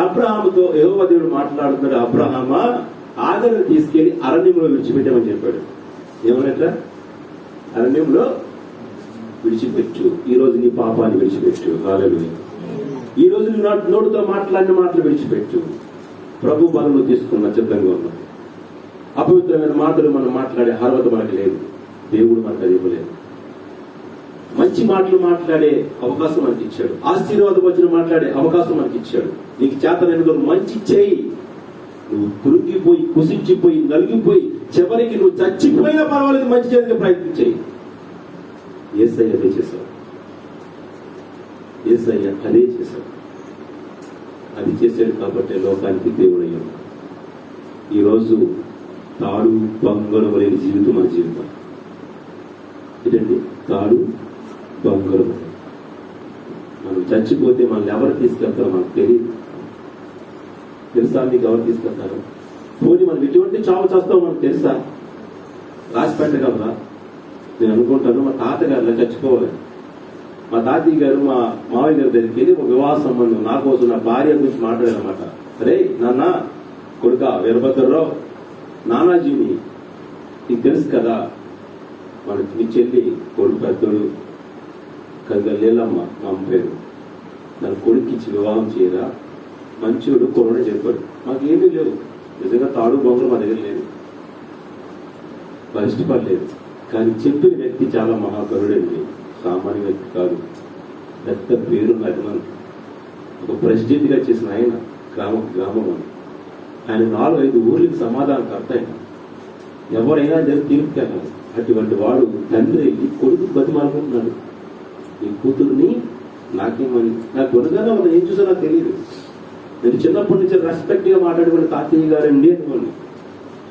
అబ్రహాముతో యెహోవా దేవుడు మాట్లాడుతున్నాడు. అబ్రహామా, ఆగరుని తీసుకెళ్లి అరణ్యంలో విడిచిపెట్టామని చెప్పాడు. ఏమన్నట్ట? అరణ్యంలో విడిచిపెట్టు. ఈ రోజు నీ పాపాన్ని విడిచిపెట్టు. హల్లెలూయా. ఈ రోజు నీ నోటితో మాట్లాడిన మాటలు విడిచిపెట్టు. ప్రభు బలంలో తీసుకున్న సిద్ధంగా ఉన్నాం. అపవిత్రమైన మాటలు మనం మాట్లాడే అర్హత మనకు లేదు. దేవుడు మనకు అది ఇవ్వలేదు. మంచి మాటలు మాట్లాడే అవకాశం మనకి ఇచ్చాడు. ఆశీర్వాదం వచ్చిన మాట్లాడే అవకాశం మనకి ఇచ్చాడు. నీకు చేతనైన మంచి చేయి. నువ్వు కురుగిపోయి, కుసించిపోయి, నలిగిపోయి, చివరికి నువ్వు చచ్చిపోయినా పర్వాలేదు, మంచి చేయడానికి ప్రయత్నం చేయి. యేసయ్య అదే చేశాడు. యేసయ్య అదే చేశాడు. అది చేశాడు కాబట్టి లోకానికి దేవుడయ్యాడు. ఈరోజు తాడు బంగారం లేని జీవితం మన జీవితం. ఏంటండి? తాడు బంగారం. మనం చచ్చిపోతే మనల్ని ఎవరు తీసుకెళ్తారో మనకు తెలియదు. తెలుసా మీకు ఎవరు తీసుకెళ్తారు? పోనీ మనం ఎటువంటి చావు చేస్తామో మనకు తెలుసా? రాసి పెట్టగలరా? నేను అనుకుంటాను మా తాతగారిలో చచ్చిపోవాలి. మా తాతయ్య గారు మా మావయ్య గారి దగ్గరికి వెళ్ళి ఒక వివాహ సంబంధం నా కోసం, నా భార్య గురించి మాట్లాడారన్నమాట. అరే నాన్న, కొడుక వీరభద్రరావు, నానాజీని నీకు తెలుసు కదా, మనకి మీ చెల్లి కొడుకు పెద్దోడు కనుక లేలమ్మ మా అమ్మ పేరు, తన కొడుకు ఇచ్చి వివాహం చేయరా, మంచోడు కొరడ చెప్పాడు. మాకేమీ లేవు, నిజంగా తాడు బొంగలు మా దగ్గర లేదు, ఇష్టపడలేదు. కానీ చెప్పిన వ్యక్తి చాలా మహాకరుడండి, సామాన్య వ్యక్తి కాదు. పెద్ద పేరున్న అభిమానం, ఒక ప్రెసిడెంట్ గా చేసిన ఆయన గ్రామం ఆయన 4-5 ఊర్లకి సమాధానకర్త. ఆయన ఎవరైనా జరిగి తీర్పుకెళ్ళాలి. అటువంటి వాడు తండ్రి కొడుకు బతిమాలుకుంటున్నాడు, ఈ కూతుర్ని నాకేమని. నాకు కొడుకుగా మనం ఏం చూసా నాకు తెలియదు. నేను చిన్నప్పటి నుంచి రెస్పెక్ట్ గా మాట్లాడుకుని తాతయ్య గారండి అనుకోండి,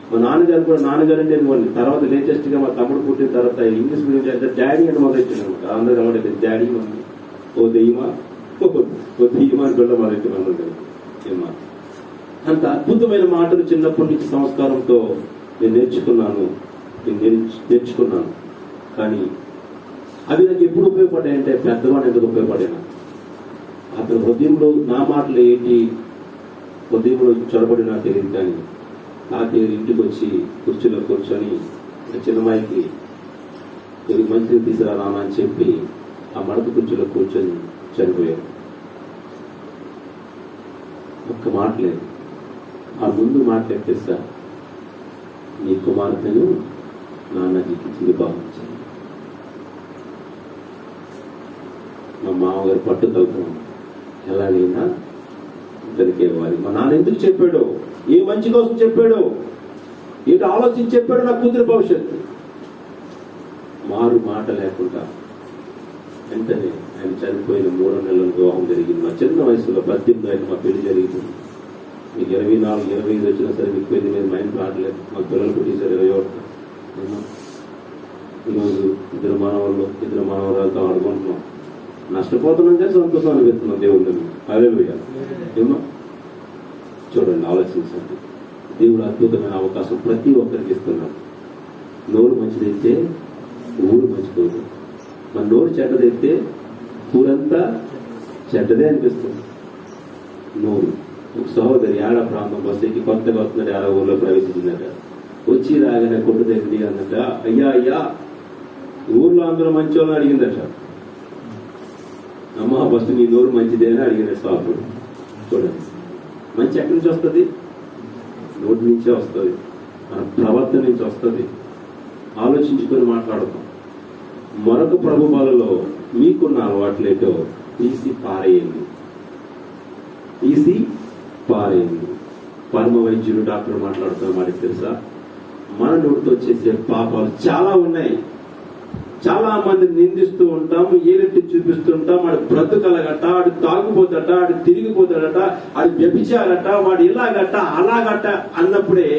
మా నాన్నగారు కూడా నాన్నగారండి అనుకోండి. తర్వాత లేటెస్ట్ గా మా తమ్ముడు పుట్టిన తర్వాత ఇంగ్లీష్ మీడియం చేస్తే డాడీ అని మొదలెట్టాను అనమాట. అందరూ కాబట్టి డాడీ మమ్మీ, ఓ దెయ్యమా అని పిల్ల మొదలెట్టాను ఏమా. అంత అద్భుతమైన మాటలు చిన్నప్పటి నుంచి సంస్కారంతో నేను నేర్చుకున్నాను. కానీ అవి నాకు ఎప్పుడు ఉపయోగపడ్డాయంటే పెద్దవాడు ఎందుకు ఉపయోగపడాను. అతని హృదయంలో నా మాటలు ఏంటి హృదయంలో చొరబడినా తెలియదు. కానీ తాతయ్య ఇంటికి వచ్చి కుర్చీలో కూర్చొని చిన్నమాయికి కొద్ది మంచిని తీసుకురా అని చెప్పి ఆ మడత కుర్చీలో కూర్చొని చనిపోయాడు. ఒక్క మాటలేదు. ఆ ముందు మాట్లాడేస్తా, నీ కుమార్తెను నాన్నకి చిన్న భావించాను. మా మామగారు పట్టుదలుతున్నాం, ఎలాగైనా ఇద్దరికి ఇవ్వాలి. మా నాన్న ఎందుకు చెప్పాడో, ఏ మంచి కోసం చెప్పాడో, ఏంటి ఆలోచించి చెప్పాడో నా కూతురి భవిష్యత్తు. మారు మాట లేకుండా వెంటనే ఆయన చనిపోయిన 3 నెలల వివాహం జరిగింది. మా చిన్న వయసులో 18 ఆయన మా పెళ్లి జరిగింది. మీకు 24-25 వచ్చినా సరే మీకు పెళ్లి మీద మైండ్ రావట్లేదు. మా పిల్లలు పుట్టేశారు 21. ఈరోజు 2 మనవరాలతో ఆడుకుంటున్నాం. నష్టపోతున్నాం కానీ సంతోషం అనిపిస్తున్నాం దేవుడిని. హల్లెలూయా. ఏమో చూడండి, ఆలోచించండి. దేవుడు అద్భుతమైన అవకాశం ప్రతి ఒక్కరికి ఇస్తున్నాడు. నోరు మంచిదైతే ఊరు మంచిపోదు. మన నోరు చెడ్డదైతే ఊరంతా చెడ్డదే అనిపిస్తుంది. నోరు. ఒక సహోదరి ఆడ ప్రాంతం బస్సుకి కొత్తగా వస్తున్నట్టు ఆడ ఊర్లో ప్రవేశించిందట. వచ్చి రాగానే కొట్టు దగ్గర అన్నట, అయ్యా ఊర్లో అందరూ మంచి వాళ్ళని అడిగిందట. అమ్మ ఫస్ట్ నీ నోరు మంచిదే అని అడిగిన స్వాపుడు. చూడండి, మంచి ఎక్కడి నుంచి వస్తుంది? నోటి నుంచే వస్తుంది, మన ప్రవర్తన నుంచి వస్తుంది. ఆలోచించుకొని మాట్లాడతాం. మరొక ప్రభుబాలలో మీకున్న అలవాట్లేటో తీసి పారేయండి. పరమ వైద్యుడు డాక్టర్ మాట్లాడుతున్న మాకు తెలుసా, మన నోటితో చేసే పాపాలు చాలా ఉన్నాయి. చాలా మందిని నిందిస్తూ ఉంటాము, ఏలెత్తి చూపిస్తుంటాం. వాడు బ్రతుకలగట, వాడు తాగుపోతాడట, వాడు తిరిగిపోతాడట, వాడు వ్యభిచారట, వాడు ఇలాగట అలాగట అన్నప్పుడే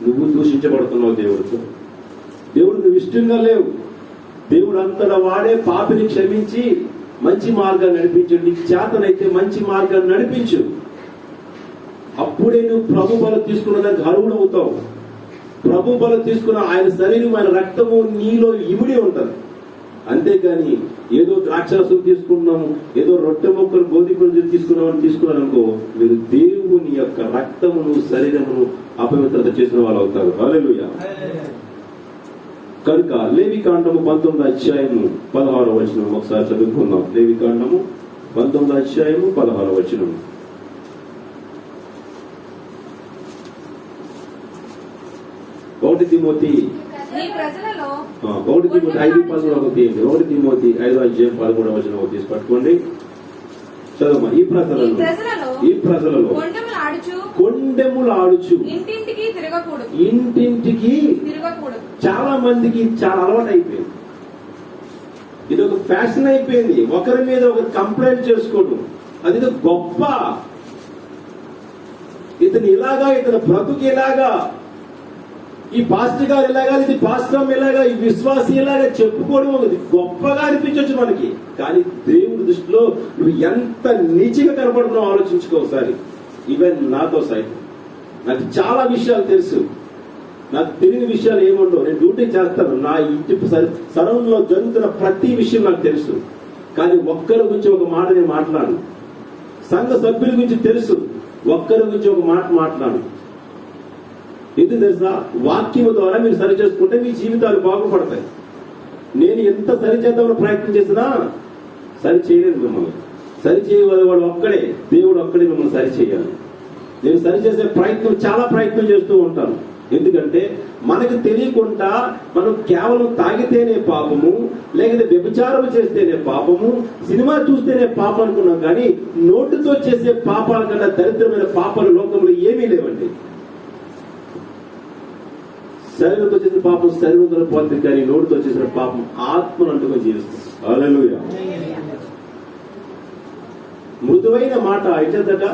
నువ్వు దూషించబడుతున్నావు దేవుడితో. దేవుడు నువ్వు ఇష్టంగా లేవు. దేవుడు అంతటా వాడే పాపిని క్షమించి మంచి మార్గాన్ని నడిపించు. నీకు చేతనైతే మంచి మార్గాన్ని నడిపించు. అప్పుడే నువ్వు ప్రభు బలం తీసుకున్నదానికి అర్హుడు అవుతావు. ప్రభు బలం తీసుకున్న ఆయన శరీరం, ఆయన రక్తము నీలో ఇమిడి ఉంటది. అంతేగాని ఏదో ద్రాక్షరసం తీసుకున్నాము, ఏదో రొట్టె మొక్కలు గోధుమలు తీసుకున్నాను అనుకో, మీరు దేవుని యొక్క రక్తమును శరీరమును అపవిత్రత చేసిన వాళ్ళు అవుతారు. హల్లెలూయా. కనుక లేవికాండము 19వ అధ్యాయము 16వ వచనం ఒకసారి చదువుకుందాం. లేవికాండము 19వ అధ్యాయము 16వ వచనం. ఒకటి తిమోతి నీ ప్రజలలో 1 తిమోతి 5:13 తీయండి. 1 తిమోతి 5:13 తీసి పట్టుకోండి. చదవమ్మా. ఈ ప్రజలలో కొండెములు ఆడుచు ఇంటింటికి తిరగకూడదు. చాలా మందికి చాలా అలవాటు అయిపోయింది. ఇది ఒక ఫ్యాషన్ అయిపోయింది. ఒకరి మీద ఒకరు కంప్లైంట్ చేసుకోవడం అది గొప్ప. ఇతను ఇలాగా, ఇతను బ్రతుకు ఇలాగా, ఈ పాస్టర్ గారు ఇలాగా, ఇది పాస్టర్ ఇలాగా, ఈ విశ్వాసి ఇలాగా చెప్పుకోవడం అది గొప్పగా అనిపించవచ్చు మనకి. కానీ దేవుడి దృష్టిలో నువ్వు ఎంత నీచిగా కనపడుతున్నావు ఆలోచించుకో ఒకసారి. ఈవెన్ నాతో సైతం నాకు చాలా విషయాలు తెలుసు. నాకు తెలియని విషయాలు ఏముండవు. నేను డ్యూటీ చేస్తాను. నా ఇంటి సరౌండ్ లో జరుగుతున్న ప్రతి విషయం నాకు తెలుసు. కానీ ఒక్కరి గురించి ఒక మాట నేను మాట్లాడు. సంఘ సభ్యుల గురించి తెలుసు, ఒక్కరి గురించి ఒక మాట మాట్లాడు. ఎందుకు తెలుసా? వాక్యం ద్వారా మీరు సరి చేసుకుంటే మీ జీవితాలు బాగుపడతాయి. నేను ఎంత సరి చేద్దామని ప్రయత్నం చేసినా సరి చేయలేదు మిమ్మల్ని. సరి చేయవాడు ఒక్కడే, దేవుడు ఒక్కడే మిమ్మల్ని సరి చేయాలి. నేను సరి చేసే చాలా ప్రయత్నం చేస్తూ ఉంటాను. ఎందుకంటే మనకు తెలియకుండా మనం కేవలం తాగితేనే పాపము, లేకపోతే వ్యభిచారం చేస్తేనే పాపము, సినిమా చూస్తేనే పాపం అనుకున్నాం. కానీ నోటితో చేసే పాపాల కన్నా దరిద్రమైన పాపాలు లోకంలో ఏమీ లేవండి. శరీరంతో చేసిన పాపం శరీరంతో పోతుంది, కానీ నోటితో చేసిన పాపం ఆత్మను అంటుకొని జీవిస్తుంది. హల్లెలూయా. మృదువైన మాట అయితేదట,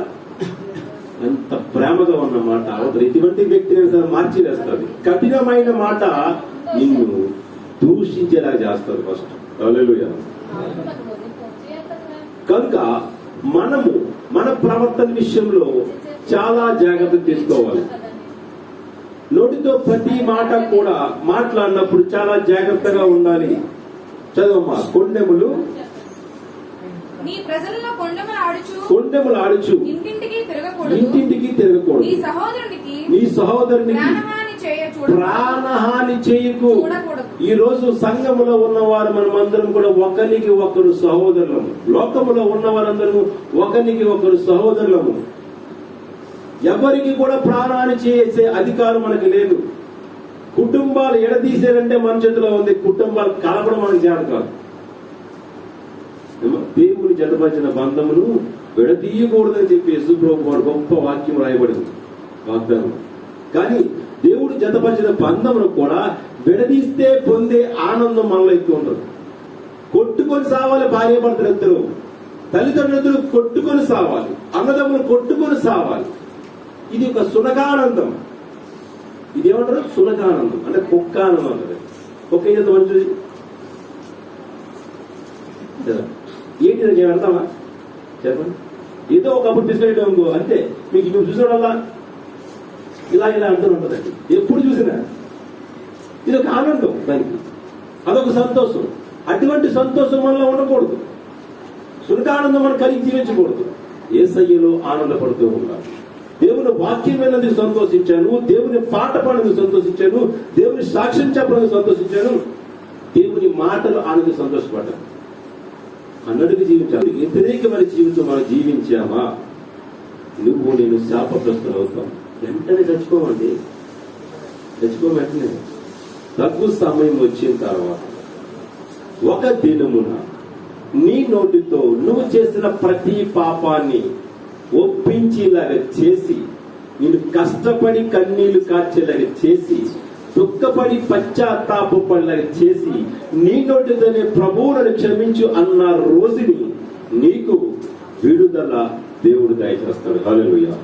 ఎంత ప్రేమగా ఉన్న మాట అవతల ఇటువంటి వ్యక్తిని మార్చివేస్తుంది. కఠినమైన మాట నిన్ను దూషించేలా చేస్తుంది ఫస్ట్. హల్లెలూయా. కనుక మనము మన ప్రవర్తన విషయంలో చాలా జాగ్రత్త తీసుకోవాలి. నోటితో ప్రతి మాట కూడా మాట్లాడినప్పుడు చాలా జాగ్రత్తగా ఉండాలి. చదవమ్మా. కొండెములు ఆడుచు ఇంటింటికి తిరగకూడదు. నీ సహోదరునికి ప్రాణహాని చేయకు. ఈ రోజు సంఘములో ఉన్నవారు మనమందరం కూడా ఒకరికి ఒకరు సహోదరులము. లోకములో ఉన్నవారందరూ ఒకరికి ఒకరు సహోదరులము. ఎవరికి కూడా ప్రాణాన్ని చేసే అధికారం మనకి లేదు. కుటుంబాలు ఎడదీసేదంటే మన చేతిలో ఉంది. కుటుంబాలు కలపడం మనకి చేత కాదు. దేవుని జతపరిచిన బంధమును విడదీయకూడదని చెప్పి యేసుప్రభు వారు గొప్ప వాక్యం రాయబడింది, వాగ్దానం. కానీ దేవుడు జతపరిచిన బంధమును కూడా విడదీస్తే పొందే ఆనందం మనలో ఎక్కువ ఉండదు. కొట్టుకొని సావాలి భార్య భర్తలు ఇద్దరు, తల్లిదండ్రులు కొట్టుకొని సావాలి, అన్నదమ్ములు కొట్టుకొని సావాలి. ఇది ఒక సునకానందం. ఇదేమంటారు? సునకానందం అంటే కుక్కానందం అంటారు. కుక్క ఏం చేద్దాం మంచిది ఏంటి వెళ్తామా చెప్పండి. ఏదో ఒకప్పుడు బిస్కెట్ అంతే. మీకు ఇప్పుడు చూసినోడల్లా ఇలా అంటూ ఉంటుందండి. ఎప్పుడు చూసినా ఇది ఒక ఆనందం, దానికి అదొక సంతోషం. అటువంటి సంతోషం మనలో ఉండకూడదు. సునకానందం మనం కలిగి జీవించకూడదు. యేసయ్యలో ఆనందపడుతూ ఉండాలి. దేవుని వాక్యం విన్నది సంతోషించాను, దేవుని పాట పాడినందుకు సంతోషించాను, దేవుని సాక్ష్యం చెప్పడానికి సంతోషించాను, దేవుని మాటలు ఆనంద సంతోషపడ్డాను అన్నట్టుగా జీవించాలి. వ్యతిరేకమైన జీవితం మనం జీవించామా నువ్వు నేను శాపగ్రస్తులవుతాం. వెంటనే చచ్చిపోమండి, వెంటనే. తగ్గు సమయం వచ్చిన తర్వాత ఒక దినమున నీ నోటితో నువ్వు చేసిన ప్రతి పాపాన్ని ఒప్పించేలాగా చేసి, నేను కష్టపడి కన్నీళ్లు కార్చేలాగా చేసి, దుఃఖపడి పశ్చాత్తాపడలాగా చేసి, నీ నోటితోనే ప్రభువులను క్షమించు అన్న రోజుని నీకు విడుదల దేవుడు దయచేస్తాడు. హల్లెలూయా.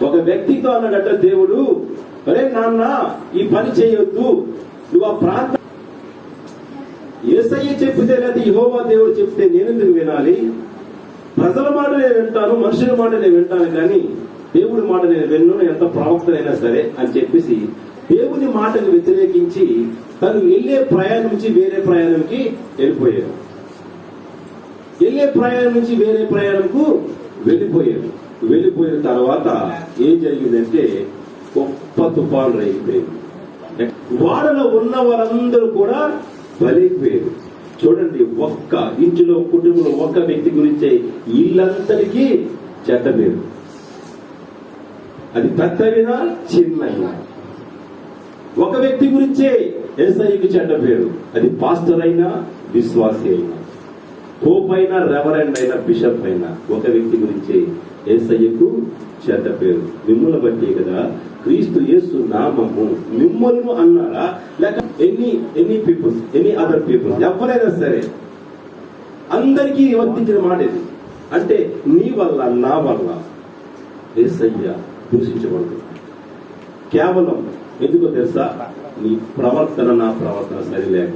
ఒక వ్యక్తితో అన్నాడట దేవుడు, అరే నాన్న ఈ పని చేయొద్దు, నువ్వు ఆ ప్రాంతం యేసయ్య చెప్పితే లేదా యెహోవా దేవుడు చెప్తే నేనెందుకు వినాలి? ప్రజల మాట నేను వింటాను, మనుషుల మాట నేను వింటాను, కానీ దేవుడి మాట నేను విన్ను, ఎంత ప్రవక్తనైనా సరే అని చెప్పేసి దేవుని మాటను వ్యతిరేకించి తను వెళ్లే ప్రయాణం నుంచి వేరే ప్రయాణంకి వెళ్ళిపోయాడు. వెళ్లే ప్రయాణం నుంచి వేరే ప్రయాణంకు వెళ్ళిపోయాడు. వెళ్ళిపోయిన తర్వాత ఏం జరిగిందంటే గొప్ప తుఫాను రేగిపోయింది. వాడలో ఉన్న వారందరూ కూడా బలైపోయారు. చూడండి, ఒక్క ఇంటిలో కుటుంబంలో ఒక్క వ్యక్తి గురించే ఇల్లంతటికీ చెడ్డ పేరు. అది పెద్దవినా చిన్నైనా ఒక వ్యక్తి గురించే యేసయ్యకు చెడ్డ పేరు. అది పాస్టర్ అయినా, విశ్వాసి అయినా, పోప్ అయినా, రెవరెండ్ అయినా, బిషప్ అయినా, ఒక వ్యక్తి గురించే యేసయ్యకు చెడ్డ పేరు. మిమ్మల్ని బట్టి కదా క్రీస్తు యేసు నామము. మిమ్మల్ని అన్నారా లేక any peoples, any other peoples, ఎవరైనా సరే అందరికీ వర్తించిన మాట ఇది. అంటే నీ వల్ల, నా వల్ల యేసయ్య దూషించబడుతుంది. కేవలం ఎందుకో తెలుసా? నీ ప్రవర్తన, నా ప్రవర్తన సరిలేక.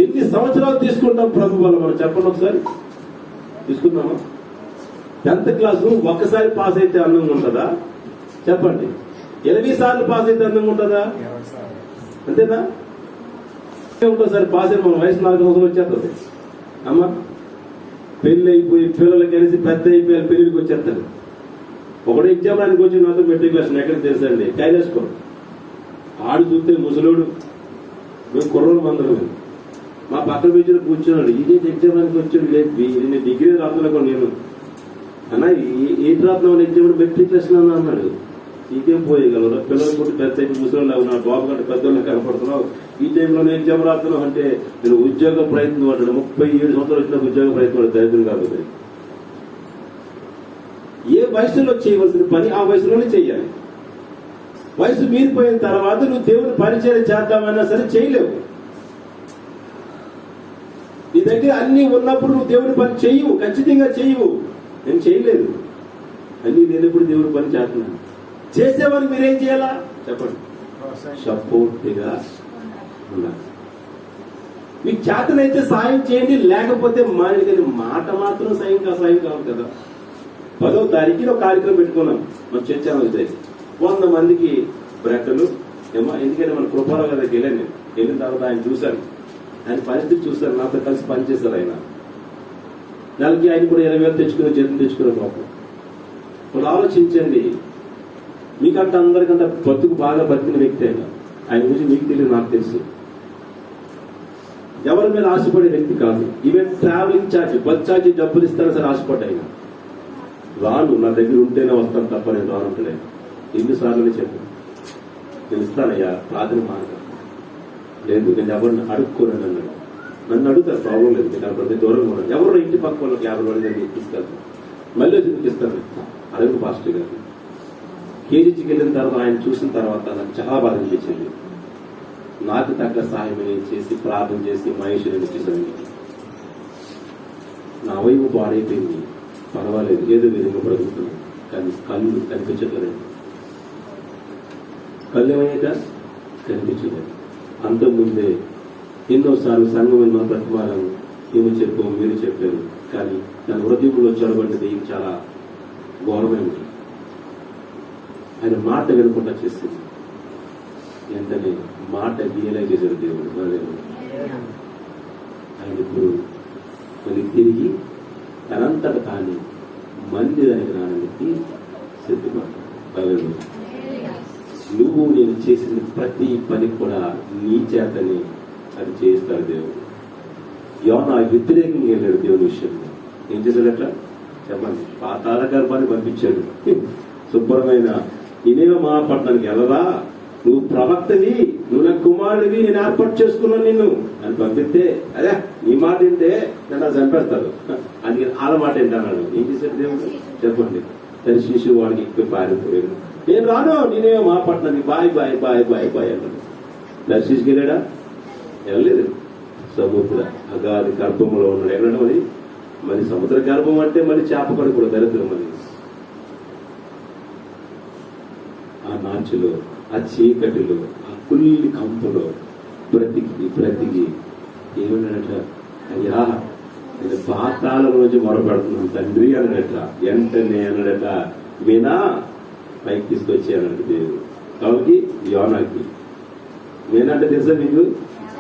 ఎన్ని సంవత్సరాలు తీసుకుంటాం ప్రభు వల్ల? మనం చెప్పండి ఒకసారి. తీసుకుందామా? 10th క్లాసు ఒక్కసారి పాస్ అయితే అందంగా ఉంటుందా? చెప్పండి. 8 సార్లు పాస్ అయితే అందంగా ఉంటుందా? అంతేనా? ఒకసారి పాస్ అయిన మన వయసు 4 సంవత్సరాలు వచ్చేస్తుంది. అమ్మా, పెళ్లి అయిపోయి పిల్లలు కలిసి పెద్ద అయిపోయి పెళ్లికి వచ్చేస్తారు. ఒకటి ఎగ్జామ్ రానికి వచ్చి నాతో మెట్రిక్ క్లాస్ ఎక్కడికి తెలుసండి, కైలాసపురం. ఆడు చూస్తే ముసలోడు, మేము కుర్రోడు మందరం. మా పక్కన పెంచిన కూర్చున్నాడు. ఇదే ఎగ్జామ్ రానికి వచ్చాడు. నేను డిగ్రీ రాస్తున్నా నేను అన్న ఏంటి రాత్రం ఎగ్జామ్ మెట్రిక్ క్లాస్ అన్నాడు. ఇదేం పోయగలరు పిల్లలు కూడా పెద్ద ముసలి నా బాబు కంటే పెద్దోళ్ళు కనపడుతున్నావు, ఈ టైంలోనే ఎగ్జామ్ రాస్తున్నావు అంటే నేను ఉద్యోగ ప్రయత్నం అంటాడు. 37 సంవత్సరాలు వచ్చిన ఉద్యోగ ప్రయత్నం దరిద్రం కాకపోతే. ఏ వయసులో చేయవలసిన పని ఆ వయసులోనే చెయ్యాలి. వయసు మీరిపోయిన తర్వాత నువ్వు దేవుని పరిచయం చేద్దామన్నా సరే చేయలేవు. నీ దగ్గర అన్ని ఉన్నప్పుడు నువ్వు దేవుని పని చెయ్యవు, ఖచ్చితంగా చెయ్యవు. నేను చేయలేదు, అన్ని లేనప్పుడు దేవుని పని చేస్తున్నాను. చేసేవారు మీరేం చేయాలా చెప్పండి? సపోర్ట్గా ఉండాలి. మీకు చేతనైతే సాయం చేయండి, లేకపోతే మానేది. మాట మాత్రం సాయం కావాలి కదా. 10వ తారీఖున ఒక కార్యక్రమం పెట్టుకున్నాం మన చర్చలో. 100 మందికి బ్రెడ్లు ఏమో. ఎందుకంటే మన కృపారావు గారికి వెళ్ళాను. వెళ్ళిన తర్వాత ఆయన చూశాను, ఆయన పరిస్థితి చూశారు, నాతో కలిసి పనిచేశారు. ఆయన నెలకి ఆయన కూడా 20,000 తెచ్చుకుని జీతం తెచ్చుకునే పాపం. ఇప్పుడు ఆలోచించండి, మీకంటే అందరికంటే బతుకు బాగా బతికిన వ్యక్తి అయినా ఆయన గురించి మీకు తెలియదు, నాకు తెలుసు. ఎవరి మీద ఆశపడే వ్యక్తి కాదు. Even travelling charge, bus charge డబ్బులు ఇస్తారని సరే ఆశపడ్డాయి. రాను, నా దగ్గర ఉంటేనే వస్తాను తప్ప నేను రానుంటాను. ఎన్నిసార్లు చెప్పాను, నేను ఇస్తానయ్యా, ప్రార్థన మార్గం లేదు, నేను ఎవరిని అడుక్కోనని అన్నాడు. నన్ను అడుగుతారు, ప్రాబ్లం లేదు, నేను ప్రతి దూరంగా ఉన్నాను. ఎవరో ఇంటి పక్క వాళ్ళకి 50 మంది నేను తీసుకెళ్తాను, మళ్ళీ వచ్చి ఇస్తాను. అడుగు పాస్టర్ గారు. కేజీకి వెళ్ళిన తర్వాత ఆయన చూసిన తర్వాత నాకు చాలా బాధ అనిపించింది. నాకు తగ్గ సహాయం చేసి ప్రార్థన చేసి మహేశ్వరుని అనిపిస్తుంది. నా వైపు పాడైపోయింది, పర్వాలేదు, ఏదో విధంగా బ్రతుకుతున్నాను. కానీ కళ్ళు కనిపించట్లేదు. కళ్ళు ఏమయ్యాక కనిపించలేదు. అంతకుముందే ఎన్నోసార్లు సంఘం ఎన్నో ప్రతిమాలను మేము చెప్పాము, మీరు చెప్పారు. కానీ నా హృదయంలో చొరబడ్డది చాలా ఘోరమైనది. ఆయన మాట వినకుండా చేసింది. వెంటనే మాట రియలైజ్ చేశారు దేవుడు. ఆయన ఇప్పుడు మళ్ళీ తిరిగి తనంతట తాను మందిరానికి రావడానికి సిద్ధపడ్డాడు. నువ్వు నేను చేసిన ప్రతి పని కూడా నీ చేతని అది చేస్తాడు దేవుడు. యోనా వ్యతిరేకంగా వెళ్ళాడు దేవుని విషయంలో. ఏం చేశాడట చెప్పండి? పాతాళ గర్భాన్ని పంపించాడు. శుభ్రమైన ఇదేమో మహాపట్నానికి వెళ్ళరా, నువ్వు ప్రవక్తవి, నువ్వు నా కుమారుడివి, నేను ఏర్పాటు చేసుకున్నాను నిన్ను అని పంపిస్తే, అదే నీ మాట ఏంటే నన్ను చంపేస్తారు అని వాళ్ళ మాట ఏంటన్నాడు. ఏం చేశాడు దేవుడు చెప్పండి? తన శిశువు వాడికి ఎక్కువ పారిపోయాడు. నేను రాను, నేనేమో మహాపట్నానికి bye bye bye bye bye అన్నాడు. దర్శించుకు వెళ్ళాడా? వెళ్ళలేదు. సముద్ర అగాధి గర్భంలో ఉన్నాడు. ఎక్కడ మరి సముద్ర గర్భం అంటే మరి చేప కూడా దరిద్రం. మరి ఆ నాచులో, ఆ చీకటిలో, ఆ కుల్లి కంపులో బ్రతికి ఏమన్నాడట? అయ్యా నేను పాతాళం నుంచి మొరపెడుతున్నాను తండ్రి అన్నాడట. వెంటనే అన్నాడట, మీనా పైకి తీసుకొచ్చి అన్నాడు దేవుడు. కాబట్టి యోనాకి మీనా అంటే తెలుసా మీకు?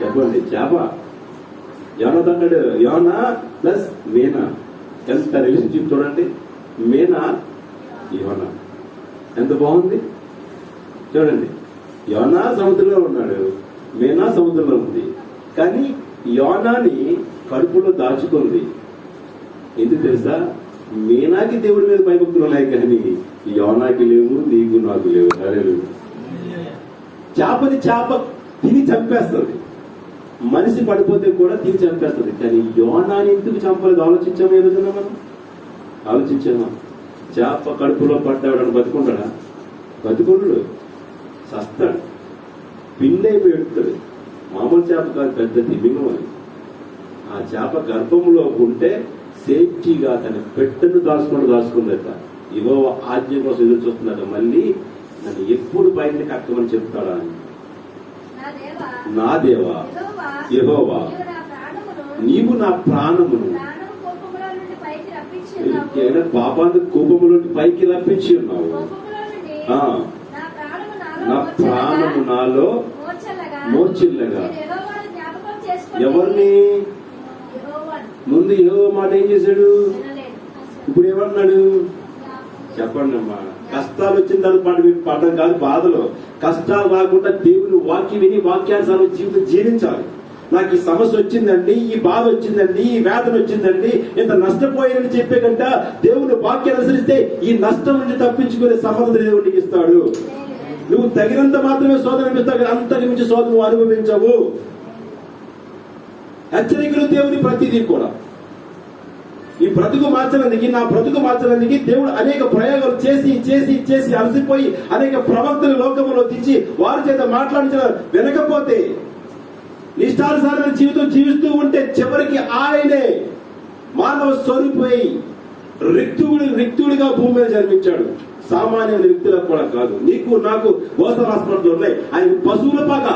చెప్పండి. చేప. యోనాతో అన్నాడు యోనా ప్లస్ మీనా. ఎంత రిలేషన్షిప్ చూడండి. మీనా యోనా ఎంత బాగుంది చూడండి. యోనా సముద్రంలో ఉన్నాడు, మీనా సముద్రంలో ఉంది. కానీ యోనాని కడుపులో దాచుకుంది. ఎందుకు తెలుసా? మీనాకి దేవుడి మీద భయభక్తులు ఉన్నాయి, కానీ యోనాకి లేవు, నీకు నాకు లేవు. హల్లెలూయా. చేపని చేప తిని చంపేస్తుంది, మనిషి పడిపోతే కూడా తిని చంపేస్తుంది. కానీ యోనాని ఎందుకు చంపలేదు? ఆలోచించామా? ఏ రోజున మనం ఆలోచించామా? చేప కడుపులో పడ్డాడని బతుకుంటాడా? బతుకుంటాడు, సస్తాడు, పిండి అయిపోయి ఎడుతాడు. మామూలు చేప కాదు, పెద్ద తిమింగం అని. ఆ చేప గర్భంలో ఉంటే సేఫ్టీగా తన పెట్టను దాచుకుందట. ఇవో ఆజ్ఞ కోసం ఎదురు చూస్తున్నాడు. మళ్ళీ నన్ను ఎప్పుడు బయటని కట్టమని చెప్తాడా అని. నా దేవా యెహోవా, నీవు నా ప్రాణమును పాపాన్ని కోపములో పైకి రప్పించి ఉన్నావు. నా ప్రాణము నాలో మోర్చిల్లగా. ఎవరిని? ముందు యెహోవా మాట ఏం చేశాడు? ఇప్పుడు ఏమన్నాడు చెప్పండి అమ్మా. కష్టాలు వచ్చిన తర్వాత పడడం కాదు, బాధలు. కష్టాలు రాకుండా దేవుని వాక్యం విని వాక్యానుసారం జీవితం జీవించాలి. నాకు ఈ సమస్య వచ్చిందండి, ఈ బాధ వచ్చిందండి, ఈ వేదన వచ్చిందండి, ఇంత నష్టపోయానని చెప్పే కంట దేవుని వాక్యాన్ని అనుసరిస్తే ఈ నష్టం నుంచి తప్పించుకునే సమర్థత దేవుడికి ఇస్తాడు. నువ్వు తగినంత మాత్రమే శోధన అనిపిస్తావు, కానీ అంతకు మించి శోధన నువ్వు అనుభవించవు. హెచ్చరికలు దేవుని ప్రతిదీ కూడా. ఈ బ్రతుకు మార్చడానికి, నా బ్రతుకు మార్చడానికి దేవుడు అనేక ప్రయోగాలు చేసి చేసి చేసి అలసిపోయి అనేక ప్రవక్తలు లోకంలో తెచ్చి వారి చేత మాట్లాడించిన వినకపోతే నిష్ఠానుసారమైన జీవితం జీవిస్తూ ఉంటే చివరికి ఆయనే మానవ స్వరూపై రిక్తుడిగా భూమి మీద జన్మించాడు. సామాన్య వ్యక్తులకు కూడా కాదు, నీకు నాకు గోసల హాస్పిటల్ ఉన్నాయి. ఆయన పశువుల పాక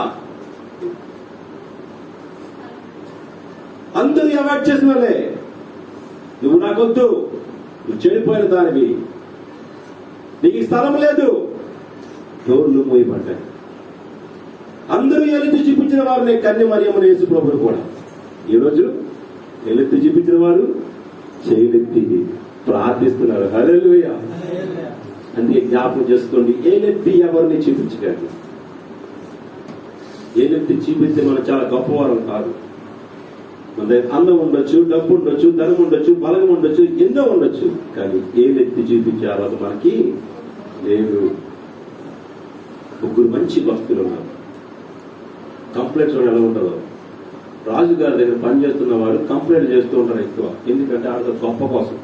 అందరూ అవాయిడ్ చేసిన వాళ్ళే. నువ్వు నాకొద్దు, నువ్వు చెడిపోయిన దానివి, నీకు స్థలం లేదు, డోర్లు మూయబడ్డాయి. అందరూ ఎలెత్తి చూపించిన వారిని కన్య మరియమ్మను యేసు ప్రభువును కూడా ఈరోజు ఎలెత్తి చూపించిన వారు చేయలెత్తి ప్రార్థిస్తున్నారు. హల్లెలూయా. అందుకే జ్ఞాపకం చేసుకోండి, ఏలెత్తి ఎవరిని చూపించగలరు? ఏలెత్తి చూపిస్తే మనం చాలా గొప్పవారం కాదు. మన దగ్గర అందం ఉండొచ్చు, డబ్బు ఉండొచ్చు, ధనం ఉండొచ్చు, బలం ఉండొచ్చు, ఎన్నో ఉండొచ్చు, కానీ ఏలెత్తి చూపించే అర్హత మనకి లేదు. ముగ్గురు మంచి భక్తులు ఉన్నారు. కంప్లైంట్స్ ఎలా ఉంటారో, రాజుగారి దగ్గర పనిచేస్తున్న వారు కంప్లైంట్ చేస్తూ ఉంటారు ఎక్కువ. ఎందుకంటే ఆడ గొప్ప కోసం.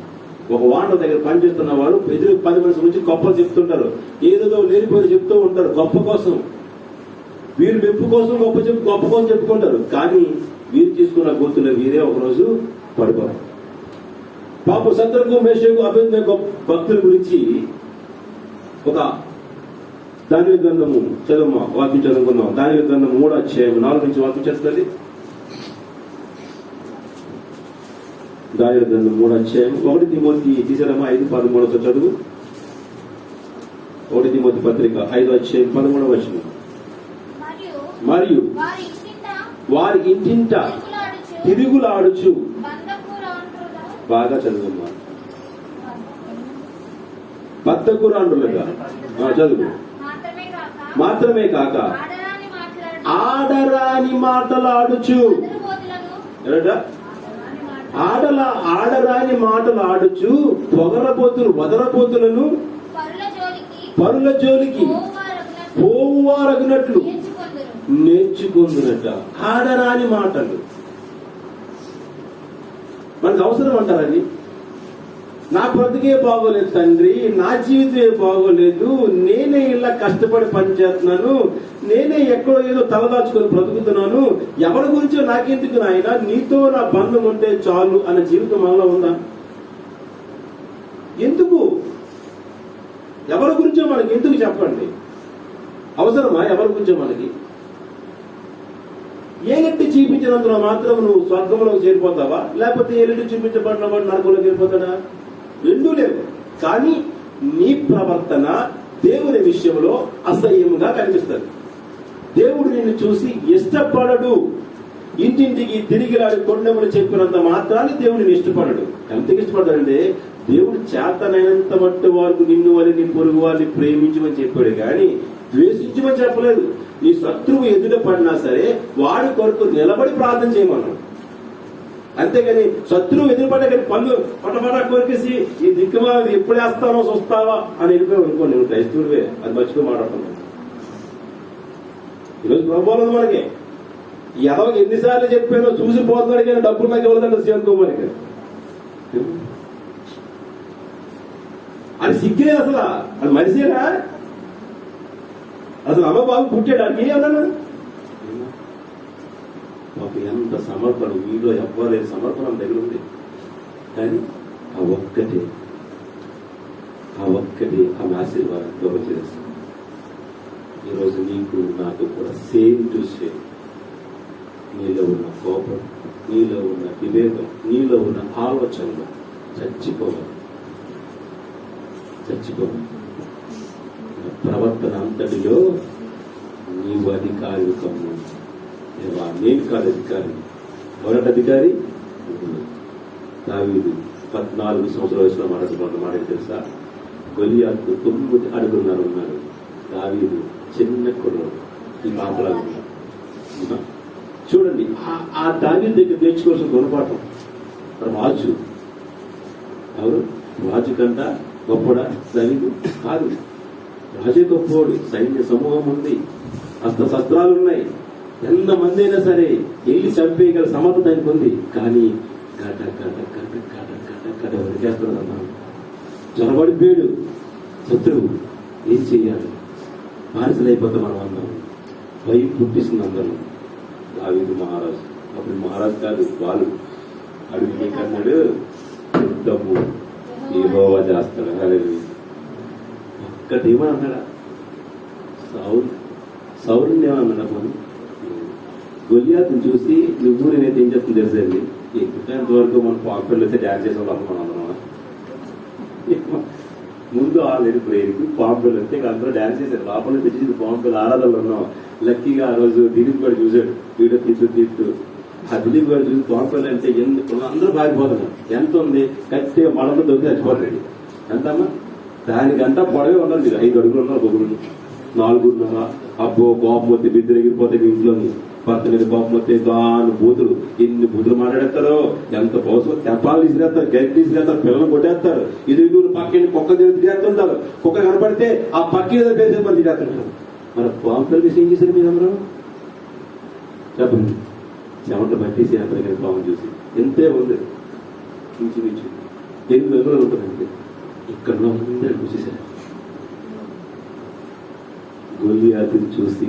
ఒక వాటర్ దగ్గర పనిచేస్తున్న వారు ఎదురు 10 మంది నుంచి గొప్పలు చెప్తుంటారు, ఏదో లేనిపోయి చెప్తూ ఉంటారు గొప్ప కోసం. వీరు మెప్పు కోసం గొప్ప కోసం చెప్పుకుంటారు, కానీ వీరు తీసుకున్న గుర్తులు వీరే ఒకరోజు పడిపోతారు. పాప శత్రుకు మేషకు అభినందన భక్తుల గురించి ఒక దానియేలు గ్రంథము చదువు, వాక్యం చదువుకుందాం. దానియేలు గ్రంథం 3వ అధ్యాయం 4 నుంచి వాక్యం చేస్తుంది. దానియేలు గ్రంథం 3వ అధ్యాయం 1 తిమోతి తీసారమ్మా 5:13 చదువు. 1 తిమోతి పత్రిక 5వ అధ్యాయం 13వ వచనం. మరియు వారి ఇంటింట తిరుగులాడుచు, బాగా చదువుమ్మా, బద్ధకురాండ్రులుగా చదువు. మాత్రమే కాక ఆడరాని మాటలాడుచు, ఆడరాని మాటలాడుచు పొగరపోతులు వదరపోతులను పరుల జోలికి పోవువారగినట్లు నేర్చుకుందునట. ఆడరాని మాటలు మనకు అవసరం అంటారని. నా బ్రతికే బాగోలేదు తండ్రి, నా జీవితమే బాగోలేదు, నేనే ఇలా కష్టపడి పనిచేస్తున్నాను, నేనే ఎక్కడో ఏదో తలదాచుకొని బ్రతుకుతున్నాను, ఎవరి గురించో నాకెందుకు నాయనా, నీతో నా బంధం ఉంటే చాలు అన్న జీవితం మనలో ఉందా? ఎందుకు? ఎవరి గురించో మనకి ఎందుకు చెప్పండి? అవసరమా ఎవరి గురించో మనకి? ఏలెత్తి చూపించినందున మాత్రం నువ్వు స్వర్గంలోకి చేరిపోతావా, లేకపోతే ఏలెత్తి చూపించబడిన వాడు నరకంలోకి చేరిపోతాడా? రెండూ లేవు. కానీ నీ ప్రవర్తన దేవుని విషయంలో అసహ్యంగా కనిపిస్తుంది. దేవుడు నిన్ను చూసి ఇష్టపడడు. ఇంటింటికి తిరిగిలాడి కొండములు చెప్పినంత మాత్రాన్ని దేవుడిని ఇష్టపడడు. ఎంతకి ఇష్టపడ్డాడంటే, దేవుడు చేతనైనంత మట్టు వారికి నిన్ను వారి నీ పొరుగు వారిని ప్రేమించమని చెప్పాడు, కానీ ద్వేషించమని చెప్పలేదు. నీ శత్రువు ఎదుట పడినా సరే వాడి కొరకు నిలబడి ప్రార్థన చేయమన్నాడు. అంతేగాని శత్రువు ఎదురుపడ్డా కానీ పళ్ళు పటపట కొరికేసి ఈ దిక్కుమా ఎప్పుడు వేస్తానో చూస్తావా అని వెళ్ళిపోయావు అనుకో, నేను క్రైస్తవుడివే, అది మర్చిపోయి మాట్లాడుతున్నాను. ఈరోజు ప్రభుత్వం ఉంది మనకి. ఎదవకి ఎన్నిసార్లు చెప్పానో చూసిపోతున్నాడు కానీ డబ్బులు నాకు ఇవ్వదంట సీఎం కుమార్కి. అది సిగ్గిలేదు అసలు. అది మనిషేనా అసలు? అమ్మ బాబు పుట్టాడు అని ఏమన్నాడు? మాకు ఎంత సమర్పణ, మీలో ఎవ్వలేదు సమర్పణ దగ్గర ఉంది. కానీ ఆ ఒక్కటి ఆమె ఆశీర్వాదంతో వచ్చేస్తాం. ఈరోజు నీకు నాకు కూడా సేమ్ టు సేమ్. నీలో ఉన్న కోపం, నీలో ఉన్న వివేకం, నీలో ఉన్న ఆలోచనలు చచ్చిపోవాలి. ప్రవర్తన అంతటిలో నీవు అధికారి కమ్ము. నేను కాదు అధికారి. మొదటి అధికారి దావీదు 14 సంవత్సరాల వయసులో మాట్లాడుతున్న మాట తెలుసా? గొలియాతు 9 అడుగున్నర ఉన్నాడు. దావీదు చిన్న కుర్రాడు, ఈ పాపలా ఉన్నాడు. చూడండి, ఆ దావీదు దగ్గర నేర్చుకోవాల్సిన గుణపాఠం. రాజు ఎవరు? రాజు కంట గొప్పడా దావీదు? కాదు. రాజే గొప్పవాడు. సైన్య సమూహం ఉంది, శస్త్రాలు ఉన్నాయి. ఎంతమంది అయినా సరే వెళ్ళి చంపేయగల సమర్థత ఆయనకు ఉంది. కానీ గట వదిలేస్తాడు అన్నాడు. చొరబడిపోయాడు శత్రువు. ఏం చెయ్యాలి? బానిసలైపోతాం మనం అందరం. భయం పుట్టిస్తుంది అందరం. దావీదు మహారాజు. అప్పుడు మహారాజు కాదు, వాళ్ళు అడుగు కన్నాడు. యుద్ధము యెహోవా చేస్తాడు. హల్లెలూయా. ఒక్కటేమని అన్నాడా? సౌలుని ఏమన్నా పోనీ గొలియాతుని చూసి నువ్వు నేనైతే ఏం చెప్తుంది తెలుసండి, ఎక్కువ వరకు మనం పాంపల్లి అయితే డ్యాన్స్ చేసేవాళ్ళం మనం అందరం. ముందు ఆల్రెడీ బ్రెయిన్కి పాంపల్లి వస్తే అందరూ డ్యాన్స్ చేశారు. లోపల తెచ్చి పాంపల్లి ఆరాధనలో ఉన్నాం. లక్కీగా ఆ రోజు దిలీప్ గారు చూశాడు. వీడియో తీస్తూ ఆ దిలీప్ గారు చూసి పాంపల్లి అంటే అందరూ బాగిపోతున్నారు. ఎంత ఉంది? కట్టే మళ్ళీ దొరికి చచ్చిపోతాడు. ఎంతమ్మా? దానికంతా పొడవే ఉన్నారు. మీరు 5 అడుగులు ఉన్నారు, 4 అబ్బో కోపం వస్తే బిద్దరు ఎగిరిపోతాయి ఇంట్లోని. భర్త మీద కోపం వస్తే దాని బూతులు, ఎన్ని బూతులు మాట్లాడేస్తారో. ఎంత పోసం తెప్పాలు తీసుకెళ్తారు, గట్టి తీసుకెళ్తారు, పిల్లలు కొట్టేస్తారు. ఇది పక్కని కుక్క తిరుగుతుంటారు. కుక్క కనపడితే ఆ పక్కన పేరు పని తిరుగుతుంటారు. మరి పాంపుల విషయం ఏం చేశారు మీరందరూ? చెప్పండి. చెమట పట్టేసి అతనికి పాము చూసి ఎంతే ఉంది ఇంచుమించు 8 రోజులు ఉంటుందంటే ఇక్కడ అందరూ చూసేశారు. గొలియాతుని చూసి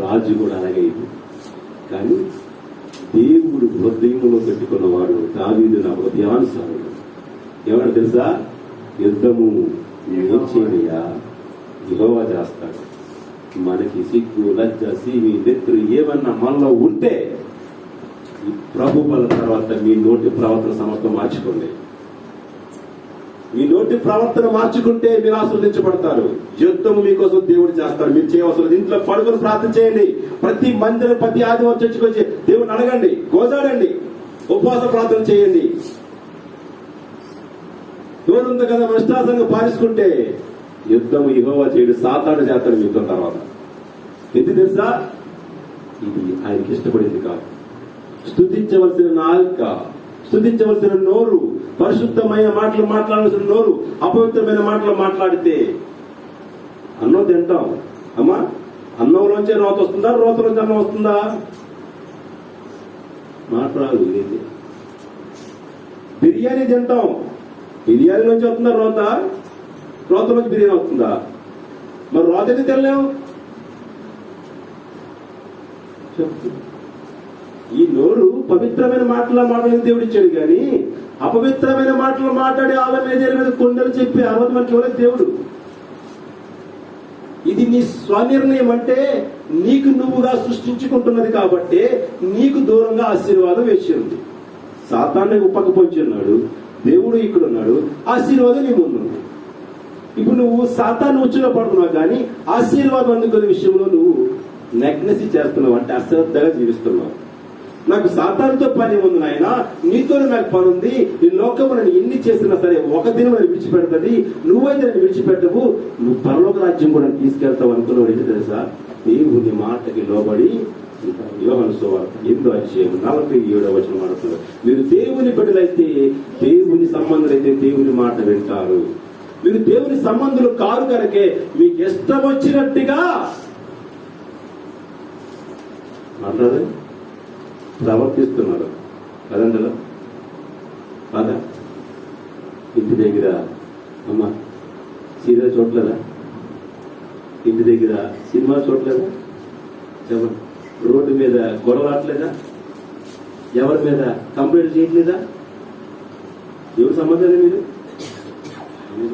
రాజు కూడా అలాగే. కానీ దేవుడు హృదయంలో పెట్టుకున్నవాడు దావీదు నా హృదయానుసారుడు. ఏమన్నా తెలుసా? యుద్ధము ఏం చేయనయ్యా, యెహోవా చేస్తాడు. మనకి సిగ్గు, లజ్జ, సీమి, నెత్తురు ఏమన్నా మనలో ఉంటే ఈ ప్రభు బల తర్వాత మీ నోటి ప్రవర్తన సమస్తం మార్చుకోండి. మీ నోటి ప్రవర్తన మార్చుకుంటే మీరు ఆశీర్వదించబడతారు. యుద్ధము మీకోసం దేవుడు చేస్తాడు. మీరు చేయవలసిన ఇంట్లో పడుకొని ప్రార్థన చేయండి. ప్రతి మందిరం, ప్రతి ఆదివారం చర్చకు వచ్చి దేవుడిని అడగండి, గోజాడండి, ఉపవాస ప్రార్థన చేయండి. నోరు ఉంది కదా ఇష్టాసంగా పారించుకుంటే యుద్ధము యెహోవా చేయడు, సాతాను చేస్తాడు మీతో. తర్వాత ఎందుకు తెలుసా? ఇది ఆయనకి ఇష్టపడింది కాదు. స్తుతించవలసిన నాలుక, స్తుతించవలసిన నోరు, పరిశుద్ధమైన మాటలు మాట్లాడాల్సిన నోరు అపవిత్రమైన మాటలు మాట్లాడితే అన్నం తింటాం. అమ్మా, అన్నంలోంచే రోత వస్తుందా? రోతలోంచి అన్నం వస్తుందా? మాట్లాడు. ఇదైతే బిర్యానీ తింటాం. బిర్యానీ నుంచి వస్తుందా రోత? రోతలోంచి బిర్యానీ వస్తుందా? మరి రోత ఎందుకు తినలేము? ఈ నోరు పవిత్రమైన మాటలు మాట్లాడి దేవుడు ఇచ్చాడు. కానీ అపవిత్రమైన మాటలు మాట్లాడి ఆళ్ళ మీద కొండలు చెప్పి అరవై మనకి ఇవ్వలేదు దేవుడు. ఇది నీ స్వనిర్ణయం. అంటే నీకు నువ్వుగా సృష్టించుకుంటున్నది కాబట్టి నీకు దూరంగా ఆశీర్వాదం వేసి ఉంది. సాతాన్ని ఉప్పక పొంచి ఉన్నాడు, దేవుడు ఇక్కడ ఉన్నాడు, ఆశీర్వాదం నీ ముందుంది. ఇప్పుడు నువ్వు సాతాన్ని ఉచ్చులో పడుతున్నావు, కానీ ఆశీర్వాదం అందుకునే విషయంలో నువ్వు నెగ్నెసి చేస్తున్నావు. అంటే అశ్రద్ధగా జీవిస్తున్నావు. నాకు సాతానుతో పని ఉంది నాయన, నీతోనే నాకు పని ఉంది. ఈ లోకము నన్ను ఎన్ని చేసినా సరే ఒక దినం నన్ను విడిచిపెడుతుంది. నువ్వైతే నన్ను విడిచిపెట్టవు, నువ్వు పరలోక రాజ్యం కూడా తీసుకెళ్తావు అనుకున్నావు. ఏంటి తెలుసా? నీవు నీ మాటకి లోబడి యోహాను సువార్త 8:47 మాట్లాడుతున్నారు. మీరు దేవుని బిడ్డలైతే, దేవుని సంబంధులైతే దేవుని మాట వింటారు. మీరు దేవుని సంబంధులు కారు కనుకే మీకు ఇష్టం వచ్చినట్టుగా మాట్లాడే ప్రవర్తిస్తున్నారు కదండరా కాదా? ఇంటి దగ్గర అమ్మ సీరియల్ చూడలేదా? ఇంటి దగ్గర సినిమా చూడలేదా? చెప్పండి. రోడ్డు మీద గొడవలాట్లేదా? ఎవరి మీద కంప్లైంట్ చేయట్లేదా? ఎవరు సంబంధాలు మీరు?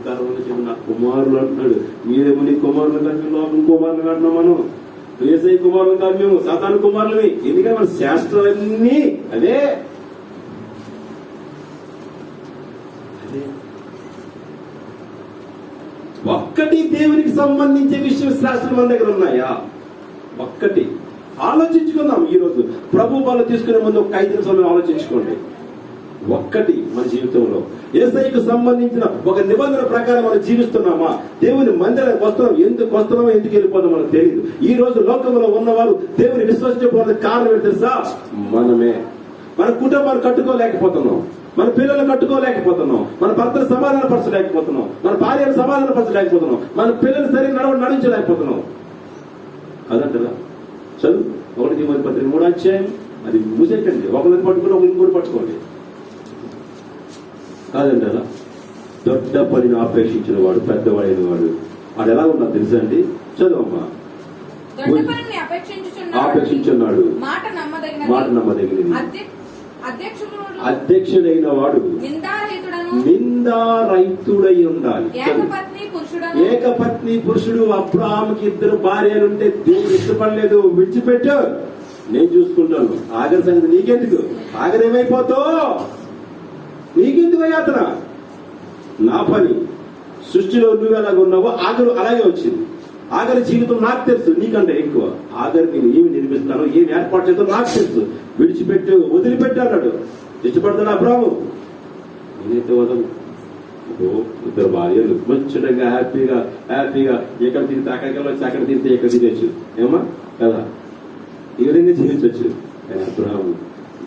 కాలంలో చెప్పిన నా కుమారులు అంటున్నాడు. మీరేమో నీ కుమారులు కలిపి లోపల కుమారులు అంటున్నాం. మనం ఏసై కుమారులు కాదు, మేము సాతాను కుమారులవి. ఎందుకంటే మన శాస్త్రాలన్నీ అదే. ఒక్కటి దేవునికి సంబంధించే విషయం శాస్త్రం మన దగ్గర ఉన్నాయా? ఒక్కటి ఆలోచించుకుందాం. ఈ రోజు ప్రభు బల తీసుకునే ముందు ఒక 5 నిమిషాలు ఆలోచించుకోండి. ఒక్కటి మన జీవితంలో యేసయ్యకు సంబంధించిన ఒక నిబంధన ప్రకారం మనం జీవిస్తున్నామా? దేవుని మందిరానికి వస్తున్నాం, ఎందుకు వస్తున్నామో ఎందుకు వెళ్ళిపోతాం మనకు తెలియదు. ఈ రోజు లోకంలో ఉన్నవారు దేవుని విశ్వసించకపోవడానికి కారణం ఏంటి తెలుసా? మనమే. మన కుటుంబాన్ని కట్టుకోలేకపోతున్నాం, మన పిల్లలు కట్టుకోలేకపోతున్నాం, మన భర్తను సమాధాన పరచలేకపోతున్నాం, మన భార్యను సమాధాన పరచలేకపోతున్నాం, మన పిల్లలు సరిగ్గా నడించలేకపోతున్నాం. అదంటారా? చదువు 1 తిమోతి పత్రిక 3వ అధ్యాయం అది మూసేకండి. ఒకరిని పట్టుకుని ఒకరిని ఇంకోటి పట్టుకోండి. కాదంటారా? దొడ్డ పనిని ఆపేక్షించిన వాడు పెద్దవాడైన వాడు వాడు ఎలా ఉన్నాడు తెలుసా అండి? చదువమ్మా. ఆపేక్షించున్నాడు, మాట నమ్మదగినది, అధ్యక్షుడైన వాడు నిందారహితుడై ఉండాలి. ఏకపత్ని పురుషుడు. అబ్రాహాముకి 2 భార్యలుంటే దేవుడు ఇష్టపడలేదు, విడిచిపెట్టు, నేను చూసుకుంటాను. ఆఖరి సంగతి నీకెందుకు? ఆఖరి ఏమైపోతావు? నీకెందుకు యాతన? నా పని సృష్టిలో నువ్వు ఎలాగ ఉన్నావో ఆఖరు అలాగే వచ్చింది. ఆఖరి జీవితం నాకు తెలుసు, నీకంటే ఎక్కువ. ఆఖరి నేను ఏమి నిర్మిస్తానో, ఏమి ఏర్పాటు చేస్తానో నాకు తెలుసు. విడిచిపెట్టు, వదిలిపెట్టు అన్నాడు. ఇష్టపడతాడు అబ్రాహాము? నేనైతే వదలు. 2 భార్యలు ముచ్చటంగా హ్యాపీగా ఎక్కడ తిరిగితే అక్కడికి వెళ్ళొచ్చు, అక్కడ తిరిగితే ఎక్కడ తినచ్చు. ఏమా కదా? ఈ విధంగా జీవించవచ్చు. కానీ అబ్రాహాము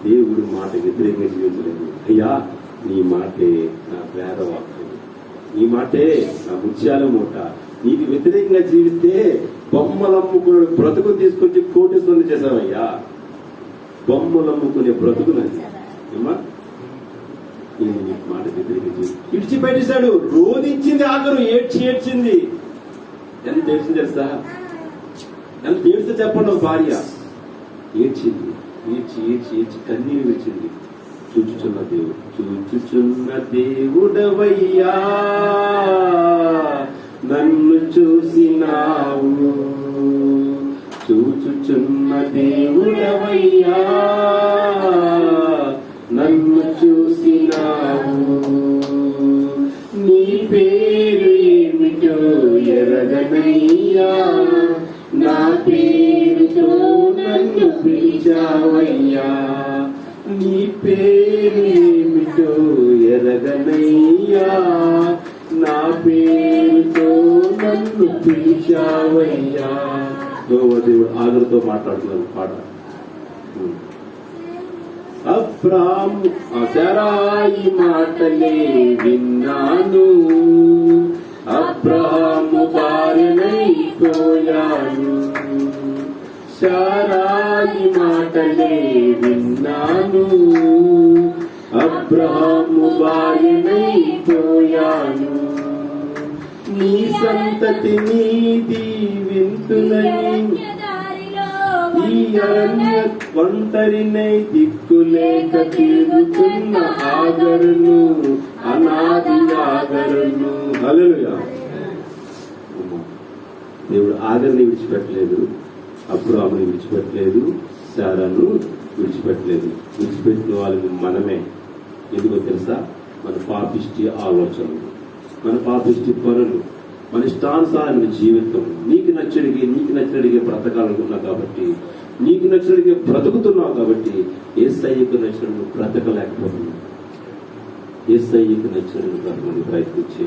దేవుడి మాట వ్యతిరేకంగా జీవించలేదు. అయ్యా, నీ మాటే నా పేదవాక్యం, నీ మాటే నా ముత్యాల మూట. నీకు వ్యతిరేకంగా జీవిస్తే బొమ్మలమ్ముకునే బ్రతుకుని తీసుకొచ్చి కోటేశ్వరుని చేశావయ్యా. బొమ్మలమ్ముకునే బ్రతుకునది. ఏమా నేను నీకు మాట వ్యతిరేకించి విడిచిపెట్టేశాడు. రోధించింది, ఆఖరు ఏడ్చింది. ఎంత ఏడ్చింది తెలుసా? ఎంత ఏడిస్తే చెప్పండి. ఒక భార్య ఏడ్చింది, ఏడ్చి కన్నీరు వచ్చింది. చూచుచున్న దేవుడవయ్యా, నన్ను చూసినావు. చూచుచున్న దేవుడవయ్యా, నన్ను చూసినావు. నీ పేరు ఏమిటో ఎరగనయ్యా, నా పేరుతో నన్ను పిలిచావయ్యా. నీ పేరు ఏమిటో ఎరగనయ్యా, నా పేరుతో నన్ను పిలిచావయ్యా. దేవుడు ఆగరుతో మాట్లాడుతున్నారు పాట. అబ్రాహాము శారాయి మాటలే విన్నాను, అబ్రాహాము భార్యనైపోయాను. శారాయి మాటలే విన్నాను, అబ్రాహాము భార్యనైపోయాను. నీ సంతతిని దీవింతునని ఈ అరణ్య ఒంటరినై దిక్కులేక తిరుగుతున్న ఆగరును, అనాది ఆగరును. హల్లెలూయా. దేవుడు ఆగర్ని విడిచిపెట్టలేదు, అబ్రాహాముని విడిచిపెట్టలేదు, శారాను విడిచిపెట్టలేదు. విడిచిపెట్టిన వాళ్ళని మనమే. ఎందుకో తెలుసా? మన పాపిష్టి ఆలోచనలు, మన పాపిష్టి పనులు, మన ఇష్టానుసారమైన జీవితం. నీకు నచ్చినడిగే బ్రతకాలనుకున్నావు కాబట్టి, నీకు నచ్చినడిగే బ్రతుకుతున్నావు కాబట్టి యేసయ్యకు నచ్చినట్టు బ్రతకలేకపోతున్నావు. యేసయ్యకు నచ్చినట్టు బ్రతకడానికి ప్రయత్నించే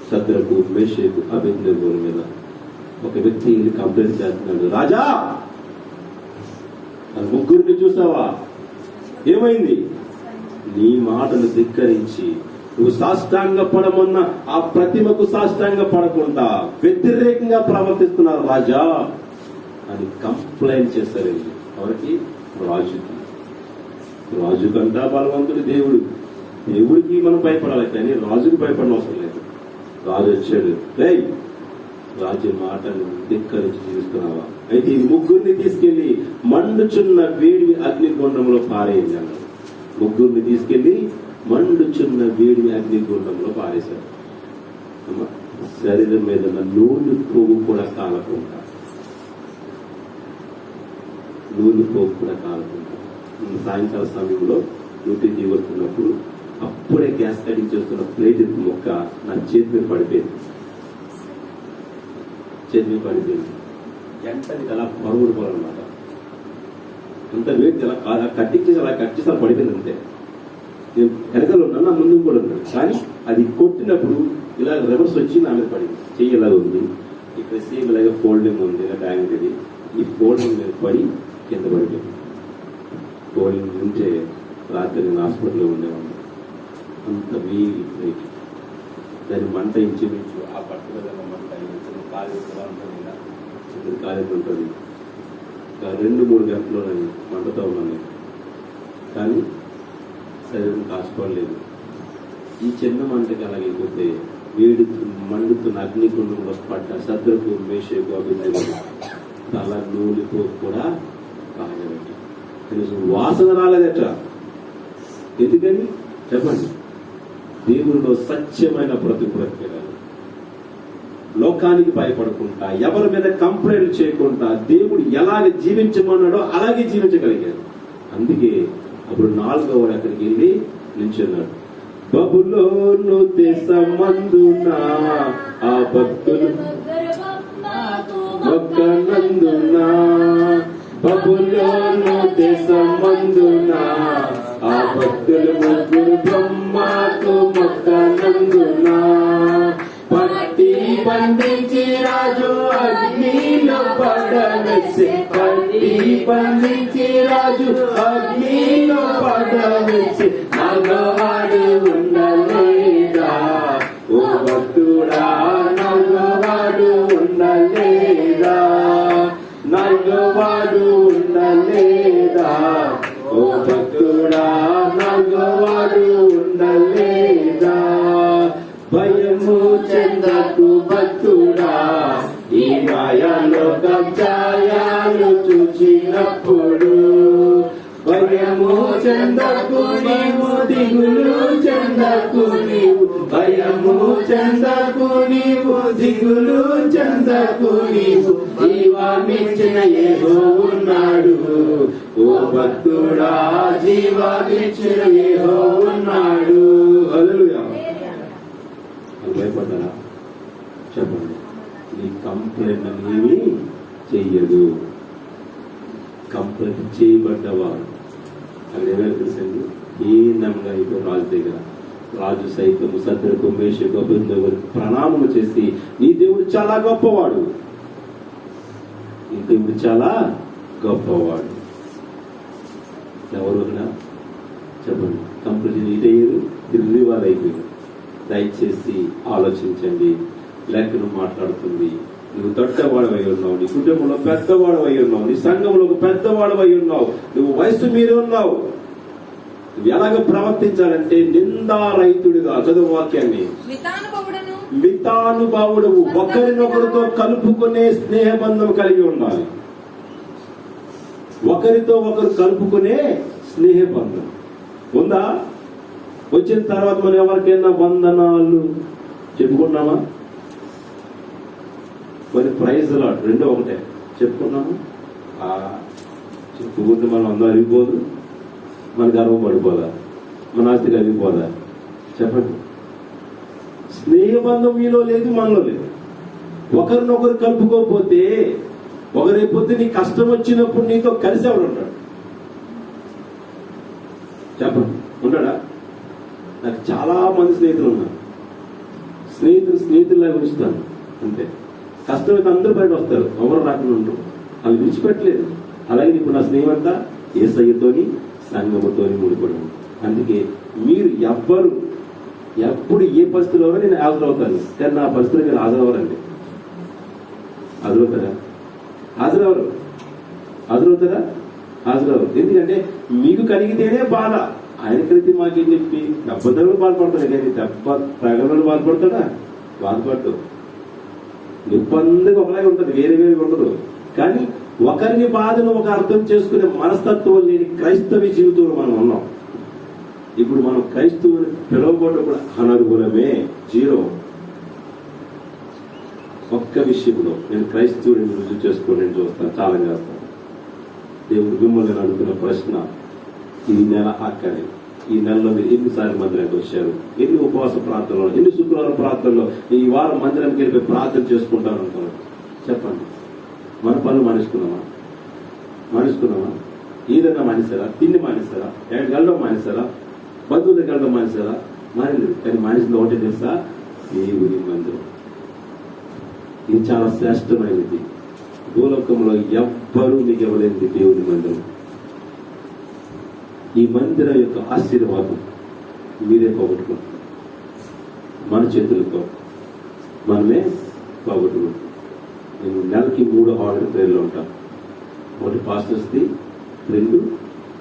శద్రకు, మేషకు, అబేద్నెగో మీద ఒక వ్యక్తి కంప్లైంట్ చేస్తున్నాడు. రాజా, ముగ్గురిని చూసావా? ఏమైంది? నీ మాటను ధిక్కరించి నువ్వు సాష్టాంగ పడమన్న ఆ ప్రతిమకు సాష్టాంగ పడకుండా వ్యతిరేకంగా ప్రవర్తిస్తున్నారు రాజా. అని కంప్లైంట్ చేస్తారండి. ఎవరికి? రాజుకి. రాజు కంటా బలవంతుడు దేవుడు. దేవుడికి మనం భయపడాలి కానీ రాజుకి భయపడిన అవసరం లేదు. రాజు వచ్చాడు, రేయ్ రాజు మాటను ధిక్కరించి జీవిస్తున్నావా? అయితే ఈ ముగ్గురిని తీసుకెళ్లి మండుచున్న వేడి అగ్నిగుండంలో పారేయండి అన్నాడు. ముగ్గురిని తీసుకెళ్లి మండుచున్న వేడి అగ్నిగుండంలో పారేశాడు. శరీరం మీద నూనె పోగు కూడా కాలకుండా, నూనె పోగు కూడా కాలకుండా. సాయంకాల సమయంలో డ్యూటీ దిగుతున్నప్పుడు అప్పుడే గ్యాస్ కటింగ్ చేస్తున్న ప్లేట్ మొక్క నా చేతి మీద పడిపోయింది. వెంటనే అలా పరుగుడు పోవాలన్నమాట. అంత వేడి అలా కట్టించేసి అలా కట్ చేసి పడిపోయింది అంతే. నేను వెనకలు ఉన్నాను, నా ముందు కూడా ఉన్నాను. కానీ అది కొట్టినప్పుడు ఇలా రివర్స్ వచ్చి నా మీద పడింది. చెయ్యి ఇలా ఉంది, ఇక్కడ సేమ్ ఇలాగే ఫోల్డింగ్ ఉంది, ఇలా బ్యాంక్ ఇది. ఈ ఫోల్డింగ్ మీద పడి కింద పడిపోయింది. ఫోల్డింగ్ ఉంటే రాత్రి నేను హాస్పిటల్లో ఉండేవాడిని. అంత వేడి ప్లేట్, దాని మంట ఇంచుమించు ఆ పట్టుదల మంట కాలేజ్ ఉంటుంది. 2-3 గంటలు నేను మంటతో ఉన్నాను. కానీ శరీరం కాసుకోలేదు. ఈ చిన్న మంటకి అలాగైపోతే వేడి మండుతున్న అగ్నిగుండంలో పడ్డ శద్రకు, మేషకు, అభిజ్ఞలు తల నూనెతో కూడా కాగబెట్టి వాసన రాలేదట. ఎందుకని చెప్పండి? దేవునిలో సత్యమైన ప్రతిక్రియ, లోకానికి భయపడకుండా, ఎవరి మీద కంప్లైంట్ చేయకుండా దేవుడు ఎలాగ జీవించమన్నాడో అలాగే జీవించగలిగారు. అందుకే అప్పుడు 4వ వాడు అక్కడికి వెళ్ళి నిల్చున్నాడు. బబులోను దేశమందున ఆ భక్తులు మొక్కనందున, బబులోను దేశమందున ఆ భక్తులు ముగ్గురు బ్రహ్మకు మొక్కనందున, పట్టి బంధించి రాజు అగ్నిలో పడవేసి, పట్టి బంధించి రాజు అగ్నిలో పడవేసి, నగవాడు ఉండలేదా ఓ భక్తుడా, నగవాడు ఉండలేదా, నగవాడు ఉండలేదా ఓ భక్తుడా, నగవాడు ఉండలేదా. భయము చెందకు భక్తుడా, ఈ మాయాలోకం ఛాయాలు చూచినప్పుడు. భయము చెందకు నీవు, దిగులు చెందకు నీవు, భయము చెందకు నీవు, దిగులు చెందకు నీవు. జీవాన్నిచ్చిన యెహోవా ఉన్నాడు ఓ భక్తుడా, జీవాన్నిచ్చిన యెహోవా ఉన్నాడు. హల్లెలూయా. భయపడ్డారా? చెప్పండి. ఈ కంప్లైంట్ అనేవి చెయ్యదు. కంప్లైంట్ చేయబడ్డవాడు అక్కడ ఏమైనా తెలుసండి, హీనంగా అయిపోయి రాజు దగ్గర. రాజు సైతం శద్రకు, మేషకు, అబేద్నెగో ప్రణామం చేసి, నీ దేవుడు చాలా గొప్పవాడు, నీ దేవుడు చాలా గొప్పవాడు. ఎవరు చెప్పండి? కంప్లైంట్ ఇదయ్యారు, తిరిగి వాళ్ళు అయిపోయారు. దయచేసి ఆలోచించండి. లేఖనం మాట్లాడుతుంది, నువ్వు దొడ్డవాడవై ఉన్నావు, నీ కుటుంబంలో పెద్దవాడవై ఉన్నావు, నీ సంఘంలో ఒక పెద్దవాడవై ఉన్నావు, నువ్వు వయసు మీద ఉన్నావు. నువ్వు ఎలాగ ప్రవర్తించాలంటే నిందారహితుడిగా. చదువు వాక్యాన్ని. మితానుభావుడు, ఒకరినొకరితో కలుపుకునే స్నేహబంధం కలిగి ఉండాలి. ఒకరితో ఒకరు కలుపుకునే స్నేహబంధం ఉందా? వచ్చిన తర్వాత మనం ఎవరికైనా వందనాలు చెప్పుకున్నామా? మరి ప్రైజ్ లాట్ రెండో ఒకటే చెప్పుకున్నాము. చెప్పుకుంటే మనం అందరూ అరిగిపోదు, మన గర్వం పడిపోదా, మన ఆస్తి కలిగిపోదా? చెప్పండి. స్నేహబంధం మీలో లేదు, మనలో లేదు. ఒకరినొకరు కలుపుకోకపోతే ఒకరైపోతే నీ కష్టం వచ్చినప్పుడు నీతో కలిసి ఎవడు ఉంటాడు? చెప్పండి, ఉంటాడా? నాకు చాలా మంది స్నేహితులు ఉన్నారు. స్నేహితుల్లాగా ఉంచుతాను అంతే. కష్టమైతే అందరూ బయట వస్తారు, ఎవరు రాకుండా ఉంటారు. అవి విడిచిపెట్టలేదు. అలాగే ఇప్పుడు నా స్నేహం అంతా యేసయ్యతోని, సంఘముతోని ముడిపడి. అందుకే మీరు ఎప్పుడు ఏ పరిస్థితిలో నేను హాజరవుతాను, కానీ నా పరిస్థితిలో మీరు హాజరవ్వరండి. హాజరవుతారా? హాజరవుతారా? హాజరవరు. ఎందుకంటే మీకు కలిగితేనే బాధ, ఆయన కలిగితే మాకేం చెప్పి దెబ్బతలు బాధపడతాడు కానీ దెబ్బ తగలను బాధపడతాడా? బాధపడతాడు. నిప్పందుకు ఒకలాగే ఉంటుంది, వేరే వేరే ఉండదు. కానీ ఒకరిని బాధను ఒక అర్థం చేసుకునే మనస్తత్వం లేని క్రైస్తవ జీవితంలో మనం ఉన్నాం. ఇప్పుడు మనం క్రైస్తవుని పిలవబోవడం కూడా అనర్హులమే, జీరో. ఒక్క విషయంలో నేను క్రైస్తవుడిని రుజువు చేసుకొని నేను చూస్తాను, చాలా చేస్తాను. దేవుడు మిమ్మల్ని నేను అడుగుతున్న ప్రశ్న, ఈ నెల అక్కడే, ఈ నెలలో మీరు ఎన్నిసార్లు మందిరానికి వచ్చారు? ఎన్ని ఉపవాస ప్రార్థనలో, ఎన్ని శుక్రవారం ప్రార్థనలో, ఈ వారం మందిరానికి వెళ్ళి ప్రార్థన చేసుకుంటాను అనుకున్నాను? చెప్పండి. మన పనులు మానేసుకున్నామా? ఏదైనా మానేశారా? తిండి మానేశారా? ఎక్కడికి వెళ్ళడం మానేశారా? బంధువుల దగ్గరికి వెళ్ళడం మానేశారా? మానేలేదు. కానీ మానేసింది ఒకటే తెలుసా? దేవుని మందిరం. ఇది చాలా శ్రేష్టమైనది. భూలోకంలో ఎవ్వరూ మీకు ఇవ్వలేనిది దేవుని మందిరం. ఈ మందిరం యొక్క ఆశీర్వాదం మీరే పోగొట్టుకుంటారు. మన చేతులతో మనమే పోగొట్టుకుంటాం. నేను నెలకి 3 హాలిడే ప్రేయర్లు ఉంటాను. ఒకటి పాస్టర్స్ది, 2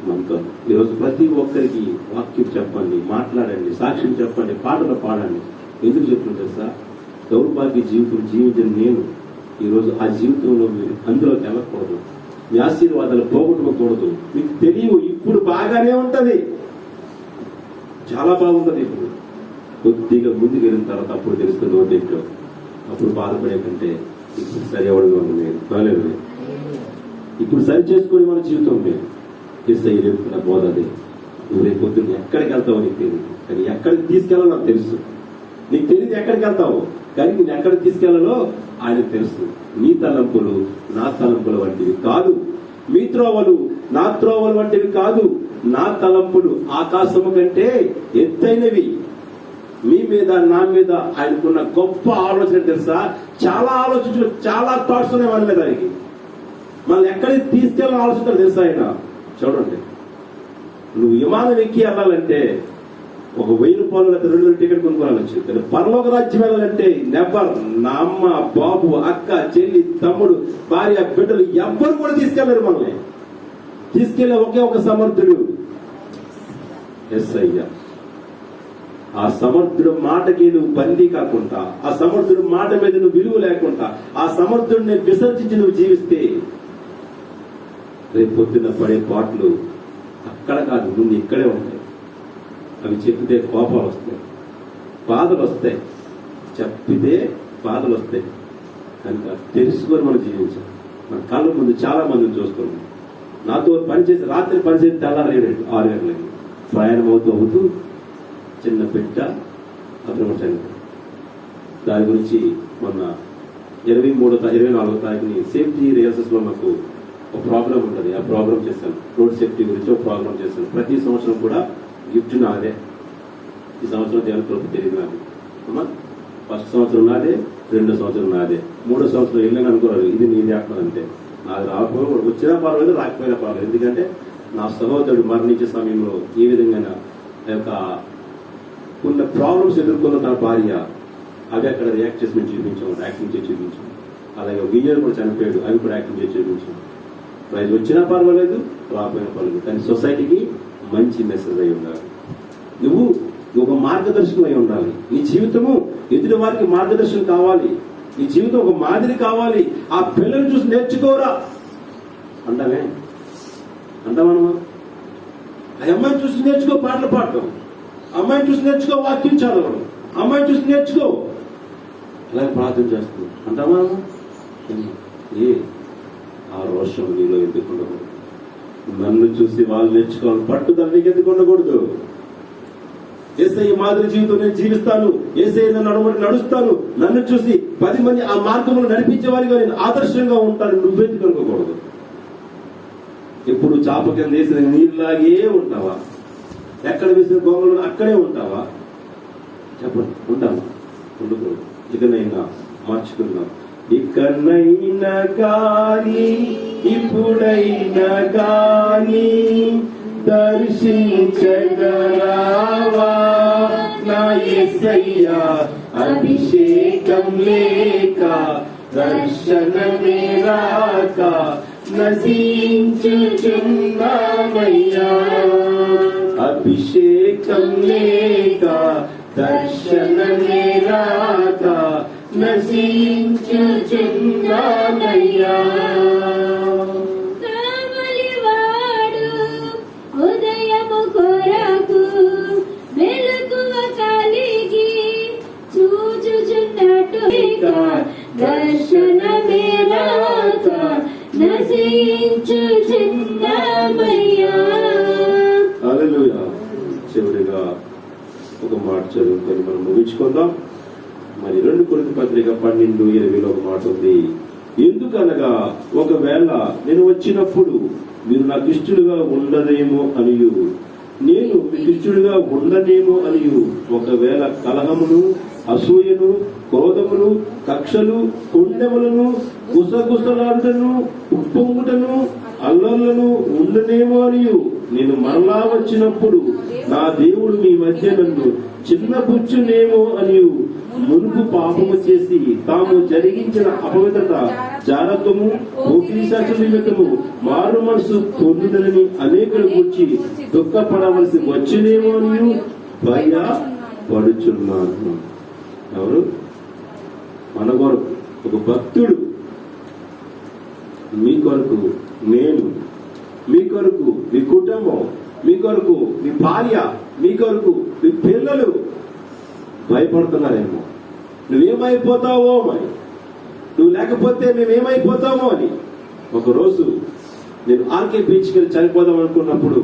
మనతో. ఈరోజు ప్రతి ఒక్కరికి వాక్యం చెప్పండి, మాట్లాడండి, సాక్ష్యం చెప్పండి, పాటలు పాడండి. ఎందుకు చెప్తుంది తెలుసా? దౌర్భాగ్య జీవితం జీవించిన నేను ఈరోజు ఆ జీవితంలో మీరు అందులోకి వెళ్ళకూడదు. మీ ఆశీర్వాదాలు పోగొట్టుకోకూడదు. మీకు తెలియవు, ఇప్పుడు బాగానే ఉంటది, చాలా బాగుంటది. ఇప్పుడు కొద్దిగా ముందుకు వెళ్ళిన తర్వాత అప్పుడు తెలుస్తుంది ఓటేంటో. అప్పుడు బాధపడే కంటే ఇప్పుడు సరి అవ్వడం లేదు. బాగాలేదు. ఇప్పుడు సరి చేసుకుని మన జీవితం లేదు. చెప్తున్న బోధ అదే. నువ్వు రేపు పొద్దున్న ఎక్కడికి వెళ్తావో నీకు తెలియదు, కానీ ఎక్కడికి తీసుకెళ్ళాలో నాకు తెలుసు. నీకు తెలియదు ఎక్కడికి వెళ్తావు, కానీ నేను ఎక్కడికి తీసుకెళ్లాలో ఆయనకు తెలుసు. నీ తలంపులు నా తలంపుల వంటివి కాదు, మీ త్రోవలు నా త్రోవలు వంటివి కాదు. నా తలంపులు ఆకాశము కంటే ఎత్తైనవి. మీ మీద నా మీద ఆయనకున్న గొప్ప ఆలోచన తెలుసా? చాలా ఆలోచించు, చాలా థాట్స్ ఉన్నాయి మన మీద. ఆయనకి మనల్ని ఎక్కడికి తీసుకెళ్ళాలని ఆలోచిస్తారు తెలుసా? ఆయన చూడండి, నువ్వు విమానం ఎక్కి వెళ్ళాలంటే ఒక 1000 రూపాయలు లేదా 2000 టికెట్ కొనుక్కోవాలొచ్చు. కానీ పరలోక రాజ్యం వెళ్ళాలంటే నెవర్, నా అమ్మ, బాబు, అక్క, చెల్లి, తమ్ముడు, భార్య, బిడ్డలు ఎవ్వరు కూడా తీసుకెళ్లరు. మనల్ని తీసుకెళ్లే ఒకే ఒక సమర్థుడు, యేసయ్య. ఆ సమర్థుడు మాటకి నువ్వు బందీ కాకుండా, ఆ సమర్థుడు మాట మీద నువ్వు విలువ లేకుండా, ఆ సమర్థుడిని విసర్జించి నువ్వు జీవిస్తే రేపు పొద్దున్న పడే పాటలు అక్కడ కాదు, ముందు ఇక్కడే ఉంటాయి. అవి చెప్పితే కోపాలు వస్తాయి, బాధలు వస్తాయి. చెప్పితే బాధలు వస్తాయి. కనుక తెలుసుకొని మనం జీవించాలి. మన కళ్ళ ముందు చాలా మందిని చూస్తున్నాం. నాతో పనిచేసి రాత్రి పనిచేసి తెల్లారి 6 గంటలకి ప్రయాణం అవుతూ చిన్న బిడ్డ అతను చనిపోయాడు. దాని గురించి మొన్న 24వ తారీఖుని సేఫ్టీ రిహర్సల్స్ లో మాకు ఒక ప్రోగ్రామ్ ఉంటుంది. ఆ ప్రోగ్రామ్ చేశాను. రోడ్ సేఫ్టీ గురించి ఒక ప్రోగ్రామ్ చేశాను. ప్రతి సంవత్సరం కూడా గిఫ్ట్ నాదే. ఈ సంవత్సరం దేవుని కృప తెలియదు నాకు. అమ్మా, ఫస్ట్ సంవత్సరం నాదే, 2వ సంవత్సరం నాదే, 3వ సంవత్సరం వెళ్ళని అనుకోవాలి. ఇది నీదే అంతే. నాకు రాకపోయినా వచ్చినా పర్వాలేదు, రాకపోయినా పర్వాలేదు. ఎందుకంటే నా సహోదరుడు మరణించే సమయంలో ఏ విధంగా యొక్క కొన్ని ప్రాబ్లమ్స్ ఎదుర్కొన్న తన భార్య, అవి అక్కడ రియాక్ట్ చేసి మేము చూపించాము, యాక్టింగ్ చేసి చూపించాము. అలాగే విజయ్ కూడా చనిపోయాడు, అవి కూడా యాక్టింగ్ చేసి చూపించాము. ప్రైజ్ వచ్చినా పర్వాలేదు, రాకపోయినా పర్వాలేదు, కానీ సొసైటీకి మంచి మెసేజ్ అయి ఉండాలి. నువ్వు ఒక మార్గదర్శకం అయి ఉండాలి. నీ జీవితము ఎదుటి వారికి మార్గదర్శనం కావాలి. నీ జీవితం ఒక మాదిరి కావాలి. ఆ పిల్లల్ని చూసి నేర్చుకోరా అంటామే, అంటామనమా? ఆ అమ్మాయిని చూసి నేర్చుకో పాటలు పాడటం, అమ్మాయిని చూసి నేర్చుకో వాక్యం చదవడం, అమ్మాయిని చూసి నేర్చుకో అలాగే ప్రార్థన చేస్తుంది అంటామా? ఏ ఆ రోషం నీలో ఎందుకు ఉండకూడదు? నన్ను చూసి వాళ్ళు నేర్చుకోవాలి పట్టుదల నీకు ఎందుకు ఉండకూడదు? యేసయ్య మాదిరి జీవితం నేను జీవిస్తాను, యేసయ్య నడుస్తాను, నన్ను చూసి 10 మంది ఆ మార్గంలో నడిపించే వారిగా నేను ఆదర్శంగా ఉంటాను. నువ్వెందుకు అనుకోకూడదు? ఎప్పుడు చాప కింద వేసిన నీరులాగే ఉంటావా? ఎక్కడ వేసిన గోంగలు అక్కడే ఉంటావా? చెప్పండి, ఉంటావా? ఉండకూడదు. ఇకనైనా మార్చుకుందాం. ఇకనైనా కానీ ఇప్పుడైనా కానీ దర్శించగలవా నా యేసయ్యా? అభిషేకం లేక దర్శనమే రాక నశించుచున్నామయ్యా. అభిషేకం లేక దర్శనమే రాక నశించుచున్నామయ్యా. కావలివాడు ఉదయము కొరకు మెలకువ కలిగి చూచుచున్నట్టు దర్శనమే రాక నశించుచున్నామయ్యా. హల్లెలూయా. చివరిగా ఒక మాట చదువుకొని మనం ముగించుకుందాం. మరి 2 కొరింథీ పత్రిక 12:20 ఒక మాట ఉంది. ఎందుకనగా ఒకవేళ నేను వచ్చినప్పుడు మీరు నాకు ఇష్టలుగా ఉండదేమో అనియు, నేను మీకు ఇష్టలుగా ఉండనేమో అనియు, ఒకవేళ కలహమును, అసూయను, క్రోధములు, కక్షలు, కొండెములను, గుసగుసలాటను, ఉప్పొంగుటను, అల్లర్లను ఉండనేమో అనియు, నేను మరలా వచ్చినప్పుడు నా దేవుడు మీ మధ్య నన్ను చిన్నపుచ్చునేమో అనియు, మునుపు పాపము చేసి తాము జరిగించిన అపవిత్రత, జారత్వము, పోకిరీశాచ నిమిత్తము మారు మనసు పొందుదలని అనేకుల గురించి దుఃఖపడవలసి వచ్చినేమో అనియు భయపడుచున్నాను. ఎవరు? మన కొరకు ఒక భక్తుడు, మీ కొరకు నేను, మీ కొరకు మీ కుటుంబం, మీ కొరకు మీ భార్య, మీ కొరకు మీ పిల్లలు భయపడుతున్నారేమో. నువ్వేమైపోతావో అని, నువ్వు లేకపోతే మేమేమైపోతామో అని. ఒకరోజు నేను ఆర్కే బీచ్కి వెళ్ళి చనిపోదాం అనుకున్నప్పుడు,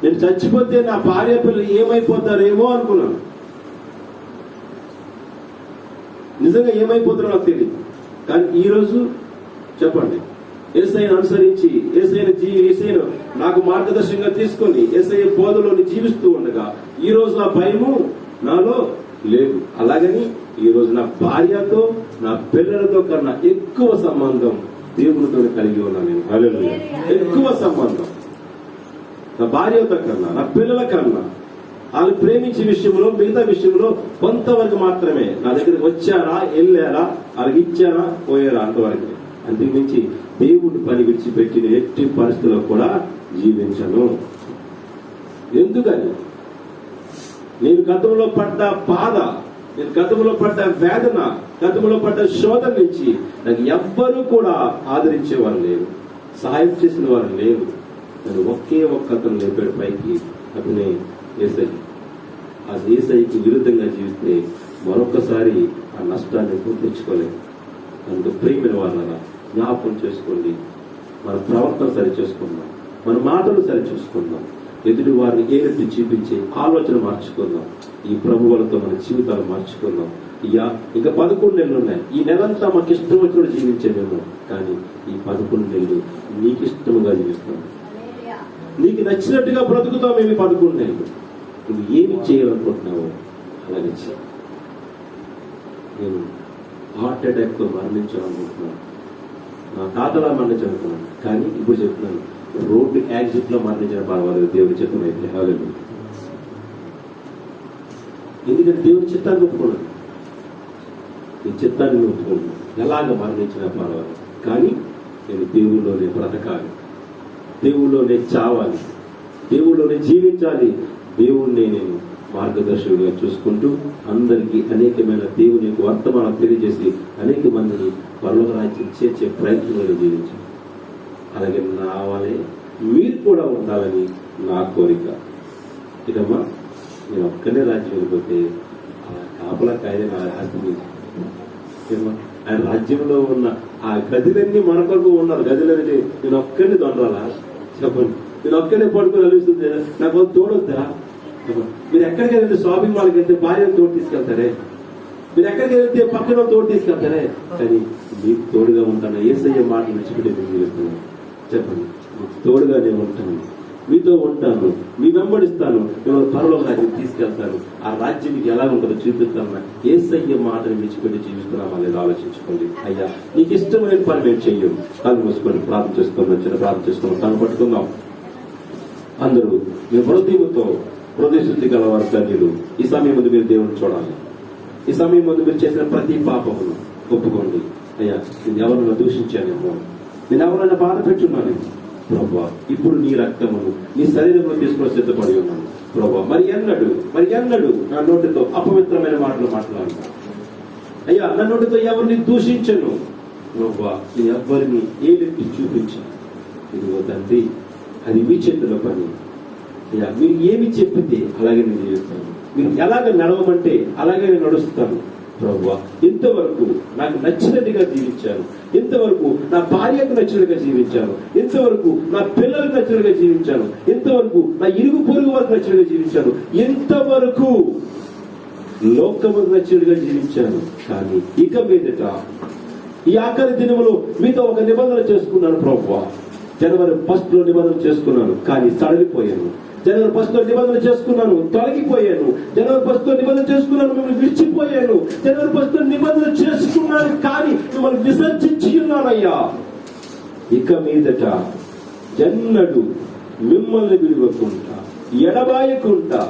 నేను చచ్చిపోతే నా భార్య పిల్లలు ఏమైపోతారేమో అనుకున్నాను. నిజంగా ఏమైపోతారో నాకు తెలియదు. కానీ ఈరోజు చెప్పండి, యేసయ్యను అనుసరించి, యేసయ్యను నాకు మార్గదర్శకంగా తీసుకొని యేసయ్య బోధలోని జీవిస్తూ ఉండగా ఈ రోజు నా భయము నాలో లేదు. అలాగని ఈ రోజు నా భార్యతో, నా పిల్లలతో కన్నా ఎక్కువ సంబంధం దేవునితో కలిగి ఉన్నాను నేను. హల్లెలూయా. ఎక్కువ సంబంధం నా భార్యతో కన్నా, నా పిల్లల కన్నా. వాళ్ళు ప్రేమించే విషయంలో, మిగతా విషయంలో కొంతవరకు మాత్రమే. నా దగ్గరికి వచ్చారా, వెళ్ళారా, వాళ్ళకి ఇచ్చారా, పోయారా, అంతవరకు. అంతకుమించి దేవుడి పని విడిచిపెట్టి ఎట్టి పరిస్థితుల్లో కూడా జీవించను. ఎందుకని? నేను గతంలో పడ్డ బాధ, నేను గతంలో పడ్డ వేదన, గతంలో పడ్డ శోధన నుంచి నాకు ఎవ్వరూ కూడా ఆదరించేవారు లేరు, సహాయం చేసిన వారు లేరు. నేను ఒకే ఒక్క అతను లేపాడు పైకి, అతనే యేసయ్య. ఆ యేసయ్యకి విరుద్ధంగా జీవిస్తే మరొకసారి ఆ నష్టాన్ని తెచ్చుకోలేదు. అందుకు ప్రియమైన వాళ్ళరా, జ్ఞాపకం చేసుకోండి. మన ప్రవర్తన సరి చేసుకుందాం, మన మాటలు సరి చూసుకుందాం, ఎదుటి వారిని ఏరెత్తి చూపించే ఆలోచన మార్చుకుందాం. ఈ ప్రభువులతో మన జీవితాలు మార్చుకుందాం. ఇంకా 11 నెలలు ఉన్నాయి. ఈ నెలంతా మాకు ఇష్టం వచ్చినట్టు జీవించేమేమో, కానీ ఈ 11 నెలలు నీకు ఇష్టముగా జీవిస్తాం, నీకు నచ్చినట్టుగా బ్రతుకుతాం. మేము 11 నెలలు నువ్వు ఏమి చేయాలనుకుంటున్నావో అలాగే చేయి. నేను హార్ట్ అటాక్ తో మరణించాలనుకుంటున్నాను, నా తాతలా మరణించాలనుకున్నాను. కానీ ఇప్పుడు చెప్తున్నాను, రోడ్డు యాక్సిడెంట్ లో మరణించిన పర్వాలేదు, దేవుడి చిత్తం అయితే. హల్లెలూయా. ఎందుకంటే దేవుడి చిత్తాన్ని ఒప్పుకున్నాను, నీ చిత్తాన్ని ఒప్పుకున్నాను. ఎలాగ మరణించినా పర్వాలేదు, కానీ నేను దేవుళ్ళలోనే బ్రతకాలి, దేవుళ్ళలోనే చావాలి, దేవుళ్ళలోనే జీవించాలి. దేవుణ్ణి నేను మార్గదర్శకుడిగా చూసుకుంటూ అందరికీ అనేకమైన దేవుని యొక్క వర్తమానం తెలియజేసి అనేక మందిని పరలోక రాజ్యం చేర్చే ప్రయత్నంలో జీవించాలి. అలాగే నా వాళ్ళే మీరు కూడా ఉండాలని నా కోరిక. ఇదమ్మా, నేను ఒక్కనే రాజ్యం వెళ్ళిపోతే కాపలా కాయదే నా ఆస్తి. ఆయన రాజ్యంలో ఉన్న ఆ గదులన్నీ మన కొరకు ఉన్నారు. గదులన్నీ నేను ఒక్కడిని దొండరాలా చెప్పండి? నేను ఒక్కడే పడుకుని అనిపిస్తుంది, నాకు తోడొద్దా? మీరు ఎక్కడికి వెళ్తే షాపింగ్ మాల్కి వెళ్తే భార్యను తోడు తీసుకెళ్తారే, మీరు ఎక్కడికి వెళ్తే పక్కన తోడు తీసుకెళ్తారే, కానీ మీకు తోడుగా ఉంటాను. యేసయ్య మాట విడిచిపెట్టి నేను జీవిస్తున్నాను. చెప్పండి, మీకు తోడుగా నేను ఉంటాను, మీతో ఉంటాను, మీ వెంబడిస్తాను, మిమ్మల్ని పరలోక రాజ్యం తీసుకెళ్తాను. ఆ రాజ్యం మీకు ఎలా ఉంటుందో చూపిస్తాను. యేసయ్య మాటను విడిచిపెట్టి జీవిస్తున్నామా లేదా ఆలోచించుకోండి. అయ్యా, నీకు ఇష్టమైన పని మేము చెయ్యం. కళ్ళు మూసుకొని ప్రార్థన చేసుకున్నాం, చిన్న ప్రార్థన చేసుకున్నాం, కళ్ళు పట్టుకుందాం. అందరూ మీ హృదయ శుద్ధి గలవారు ధన్యులు. ఈ సమయం ముందు మీరు దేవుని చూడాలి. ఈ సమయం ముందు మీరు చేసిన ప్రతి పాపమును ఒప్పుకోండి. అయ్యా నేను ఎవరైనా దూషించానేమో, నేను ఎవరైనా బాధ పెట్టున్నానేమో ప్రభా, ఇప్పుడు నీ రక్తమును నీ శరీరంలో తీసుకొని సిద్ధపడి ఉన్నాను ప్రభా. మరి ఎన్నడు నా నోటితో అపవిత్రమైన మాటలు మాట్లాడను అయ్యా. నా నోటితో ఎవరిని దూషించను ప్రభా. నేను ఎవరిని ఏదెత్తి చూపించాను. ఇదిగో తండ్రి, అది మీ చేతిలో పని అయ్యా. మీరు ఏమి చెప్పితే అలాగే నేను చేస్తాను, మీరు ఎలాగ నడవమంటే అలాగే నేను నడుస్తాను ప్రభువా. ఇంతవరకు నాకు నచ్చినట్టుగా జీవించాను, ఇంతవరకు నా భార్యకు నచ్చినట్టుగా జీవించాను, ఇంతవరకు నా పిల్లలకు నచ్చినట్టుగా జీవించాను, ఇంతవరకు నా ఇరుగు పొరుగు వారికి నచ్చినట్టుగా జీవించాను, ఇంతవరకు లోకముకు నచ్చినట్టుగా జీవించాను. కానీ ఇక మీదట ఈ ఆఖరి దినములో మీతో ఒక నిబంధన చేసుకున్నాను ప్రభువా. జనవరి 1 లో నిబంధన చేసుకున్నాను, కానీ సడలిపోయాను. జనవరి 1 లో నిబంధన చేసుకున్నాను, తొలగిపోయాను. జనవరి 1 లో నిబంధన చేసుకున్నాను, మిమ్మల్ని విడిచిపోయాను. జనవరి 1 లో నిబంధన చేసుకున్నాను, కానీ మిమ్మల్ని విసర్జించి ఉన్నానయ్యా. ఇక మీదట ఎన్నడూ మిమ్మల్ని విడివకుండా ఎడబాయకుండా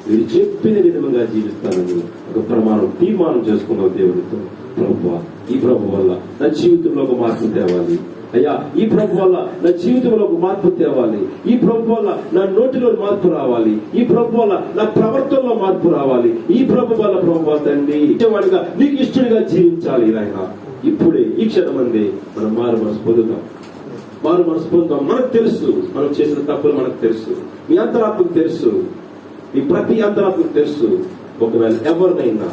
మీరు చెప్పిన విధంగా జీవిస్తానని ఒక ప్రమాణం తీర్మానం చేసుకున్నాం దేవుడితో. ప్రభువా, ఈ ప్రభు వల్ల నా జీవితంలో ఒక మార్పు తేవాలి అయ్యా. ఈ ప్రభు వల్ల నా జీవితంలో ఒక మార్పు తేవాలి. ఈ ప్రభు వల్ల నా నోటిలో మార్పు రావాలి. ఈ ప్రభు వల్ల నా ప్రవర్తనలో మార్పు రావాలి. ఈ ప్రభు వల్ల ప్రభు తండ్రి ఇచ్చేవాడిగా నీకు ఇష్టడిగా జీవించాలి నాయన. ఇప్పుడే ఈ క్షణమందే మనం మారు మనసు పొందుతాం. మనకు తెలుసు మనం చేసిన తప్పులు మనకు తెలుసు, మీ అంతరాత్మకు తెలుసు, మీ ప్రతి అంతరాత్మకు తెలుసు. ఒకవేళ ఎవరినైనా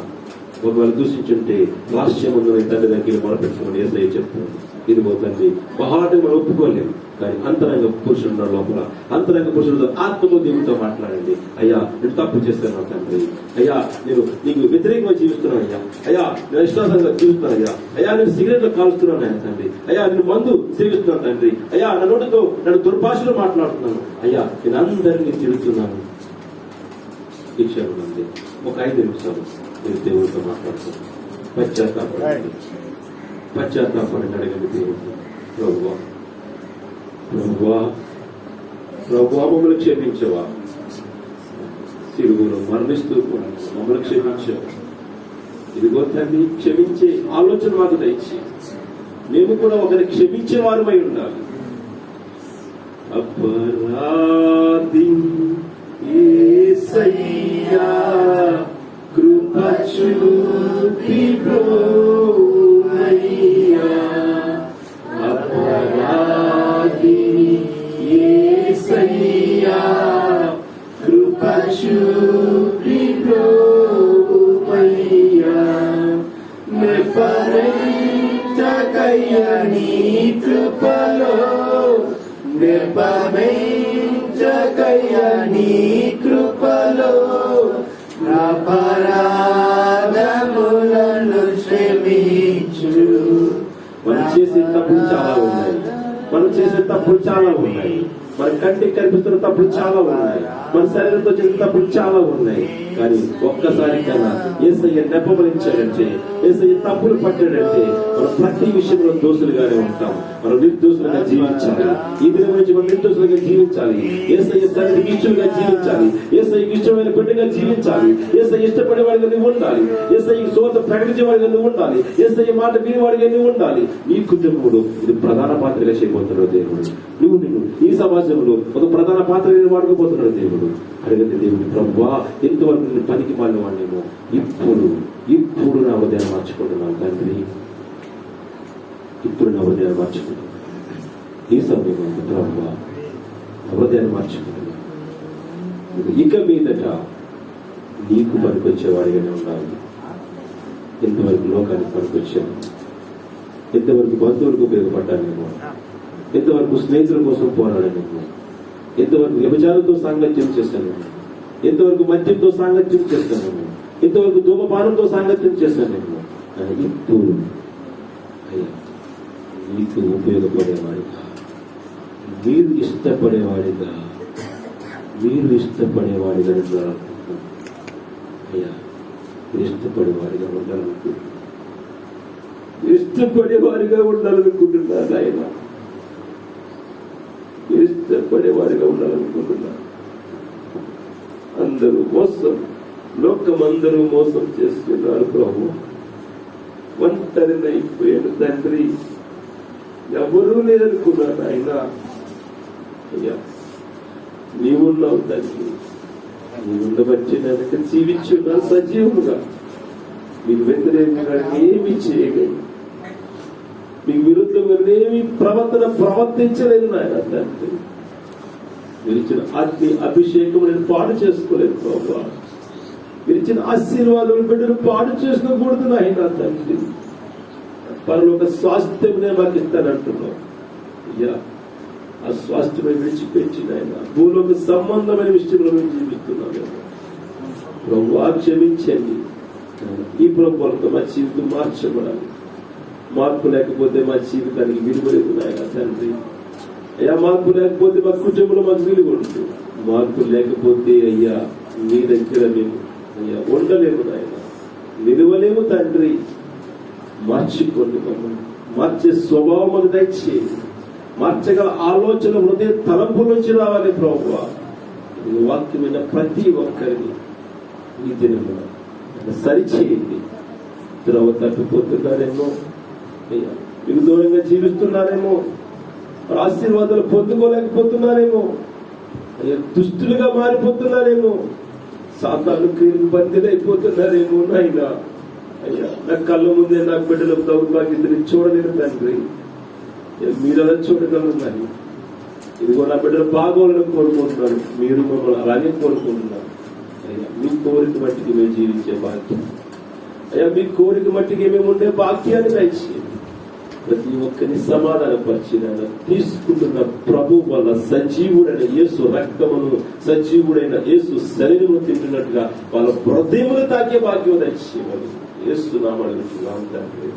దూషించుంటే రాష్ట్రముందు తండ్రి దగ్గర మొరపెట్టుకోమని యేసయ్య చెప్తాను. ఇది పోతండి మహాటం మనం ఒప్పుకోలేము, కానీ అంతరంగ పురుషుడు లోపల అంతరంగ పురుషుడు ఆత్మతో దేవుడితో మాట్లాడండి. అయ్యా నేను తప్పు చేస్తాను తండ్రి, అయ్యా నేను నీకు వ్యతిరేకంగా జీవిస్తున్నాను అయ్యా, అయ్యా నేను విశ్వాసంగా జీవిస్తున్నాను అయ్యా, అయ్యా నేను సిగరెట్లు కాలుస్తున్నాను తండ్రి, అయ్యా నేను మందు సేవిస్తున్నాను తండ్రి, అయ్యా నా నోటితో నన్ను దుర్భాషలో మాట్లాడుతున్నాను అయ్యా, నేను అందరినీ తిరుగుతున్నాను. ఈ క్షణం ఉంది ఒక 5 నిమిషాలు నేను దేవుడితో మాట్లాడుతున్నాను. పశ్చాత్తాపడి అడగండి దేవుడు. ప్రభువా మమ్మల్ని క్షమించవా, సిలువలో మరణిస్తూ కూడా మమ్మల్ని క్షమించవా. ఇదిగో తండ్రి, క్షమించే ఆలోచన మాకు దయచి మేము కూడా ఒకరిని క్షమించే వారమై ఉండాలి. అపరాధి యేసయ్యా కృప చూపి బ్రోవయ్యా, అపరాధి యేసయ్యా కృప చూపి బ్రోవయ్యా, నిర్భరించకయ్యా నీ కృపలో, నిర్భరించకయ్యా నీ కృపలో, అపరాధములను క్షమించు. మనం చేసే తప్పులు చాలా ఉన్నాయి, మన కంటికి కనిపిస్తున్న తప్పులు చాలా ఉన్నాయి, మన శరీరంతో చేసిన తప్పులు చాలా ఉన్నాయి. కానీ ఒక్కసారి కన్నా యేసయ్య నెప్పబలించాడంటే, యేసయ్య తప్పులు పట్టాడంటే మనం ప్రతి విషయంలో దోషులుగానే ఉంటాం. మనం నిర్దోషులుగా జీవించాలి. ఈ దినం నుంచి మనం నిర్దోషులుగా జీవించాలి. యేసయ్య తండ్రికి ఇష్టంగా జీవించాలి. యేసయ్యకి ఇష్టమైన బిడ్డగా జీవించాలి. యేసయ్య ఇష్టపడే వాడిగా నువ్వు ఉండాలి. యేసయ్య సోత ప్రకటించే వాడిగా నువ్వు ఉండాలి. యేసయ్య మాట వినేవాడిగా నువ్వు ఉండాలి. నీ కుటుంబంలో ఇది ప్రధాన పాత్రగా చేయబోతున్నాడు దేవుడు. నువ్వు ఈ సమాజంలో ఒక ప్రధాన పాత్ర వాడుకోబోతున్నాడు దేవుడు. అడగండి దేవుని, ప్రభువా ఎంతవరకు నేను పనికి మాలిన వాడినేమో, ఇప్పుడు నా హృదయాన్ని మార్చుకుంటున్నాను తండ్రి, ఇప్పుడు నా హృదయాన్ని మార్చుకుంటున్నాను. ఈ సమయంలో ప్రభువా నా హృదయాన్ని మార్చుకుంటున్నాను. ఇక మీదట నీకు పనికొచ్చేవాడిగానే ఉండాలి. ఎంతవరకు లోకానికి పనికొచ్చాను, ఎంతవరకు బంధువులకు ఉపయోగపడ్డానేమో, ఎంతవరకు స్నేహితుల కోసం పోరాడానేమో, ఎంతవరకు వ్యభిచారంతో సాంగత్యం చేస్తానేమో, ఎంతవరకు మద్యంతో సాంగత్యం చేస్తానేమో, ఎంతవరకు ధూమపానంతో సాంగత్యం చేస్తానేమో, ఇప్పుడు అయ్యా నీకు ఉపయోగపడేవాడిగా, మీరు ఇష్టపడేవాడిగా అయ్యా మీరు ఇష్టపడేవాడిగా ఉండాలనుకుంటున్నారు ఆయన, ఇష్టపడేవాడిగా ఉండాలనుకుంటున్నారు. అందరూ మోసం, లోకమందరూ మోసం చేస్తున్నారు ప్రభు. ఒంటరినైపోయాడు తండ్రి. ఎవరూ లేదనుకున్నాను ఆయన. అయ్యా నీవున్నావు తండ్రి. నీవుండబట్టి నేను జీవించున్నాను సజీవుగా. మీకు వ్యతిరేకంగా ఏమి చేయగలను, మీకు విరుద్ధంగా ఏమి ప్రవర్తించలేదు నాయన తండ్రి. మీరు ఇచ్చిన అభిషేకం నేను పాడు చేసుకోలేదు ప్రభా. మీరు ఇచ్చిన ఆశీర్వాదం బిడ్డలు పాడు చేసుకోకూడదు నాయన తండ్రి. పరలోక స్వాస్థ్యం నేను మాకు ఇస్తానంటున్నావు అయ్యా. ఆ స్వాస్థ్యమే విడిచిపెట్టి నాయన భూలోక సంబంధమైన విషయంలో మేము జీవిస్తున్నాము ప్రభువా. క్షమించండి. ఈ ప్రభుత్వంతో మా జీవితం మార్చబడాలి. మార్పు లేకపోతే మా జీవితానికి విలువ లేదు నాయన తండ్రి. అయ్యా మార్పు లేకపోతే మా కుటుంబంలో మాకు విలువ ఉంటుంది. మార్పు లేకపోతే అయ్యా మీ దగ్గర మేము అయ్యా ఉండలేము నాయన, నిలవలేము తండ్రి. మార్చుకోండి మమ్మల్ని. మార్చే స్వభావం మాకు దయచేయండి. మార్చగల ఆలోచన హృదయ తలంపు నుంచి రావాలి ప్రభువా. వాక్యమైన ప్రతి ఒక్కరిని ఈ దినమున సరిచేయండి. ద్రవ తప్పిపోతున్నారేమో అయ్యా, మీకు దూరంగా జీవిస్తున్నారేమో, ఆశీర్వాదాలు పొందుకోలేకపోతున్నారేమో అయ్యా, దుష్టులుగా మారిపోతున్నారేమో, సాతాను క్రియలు బందీలైపోతున్నారేమో నాయనా. అయ్యా నా కళ్ళ ముందే నా బిడ్డల దౌర్భాగ్యతని చూడలేను తండ్రి. మీరు అలా చూడగలరు. ఇదిగో నా బిడ్డలు బాగోవాలని కోరుకుంటున్నాను. మీరు మమ్మల్ని అలాగే కోరుకుంటున్నారు అయ్యా. మీ కోరిక మట్టికి మేము జీవించే భాగ్యం అయ్యా, మీ కోరిక మట్టికి మేము ఉండే భాగ్యాన్ని దయచేయండి. ప్రతి ఒక్కరిని సమాధానపరిచిన తీసుకుంటున్న ప్రభు వల్ల సజీవుడైన యేసు రక్తమును, సజీవుడైన యేసు శరీరము తింటున్నట్టుగా వాళ్ళ హృదయములు తాకే భాగ్యం దయచేయమని యేసు నామమున తండ్రి.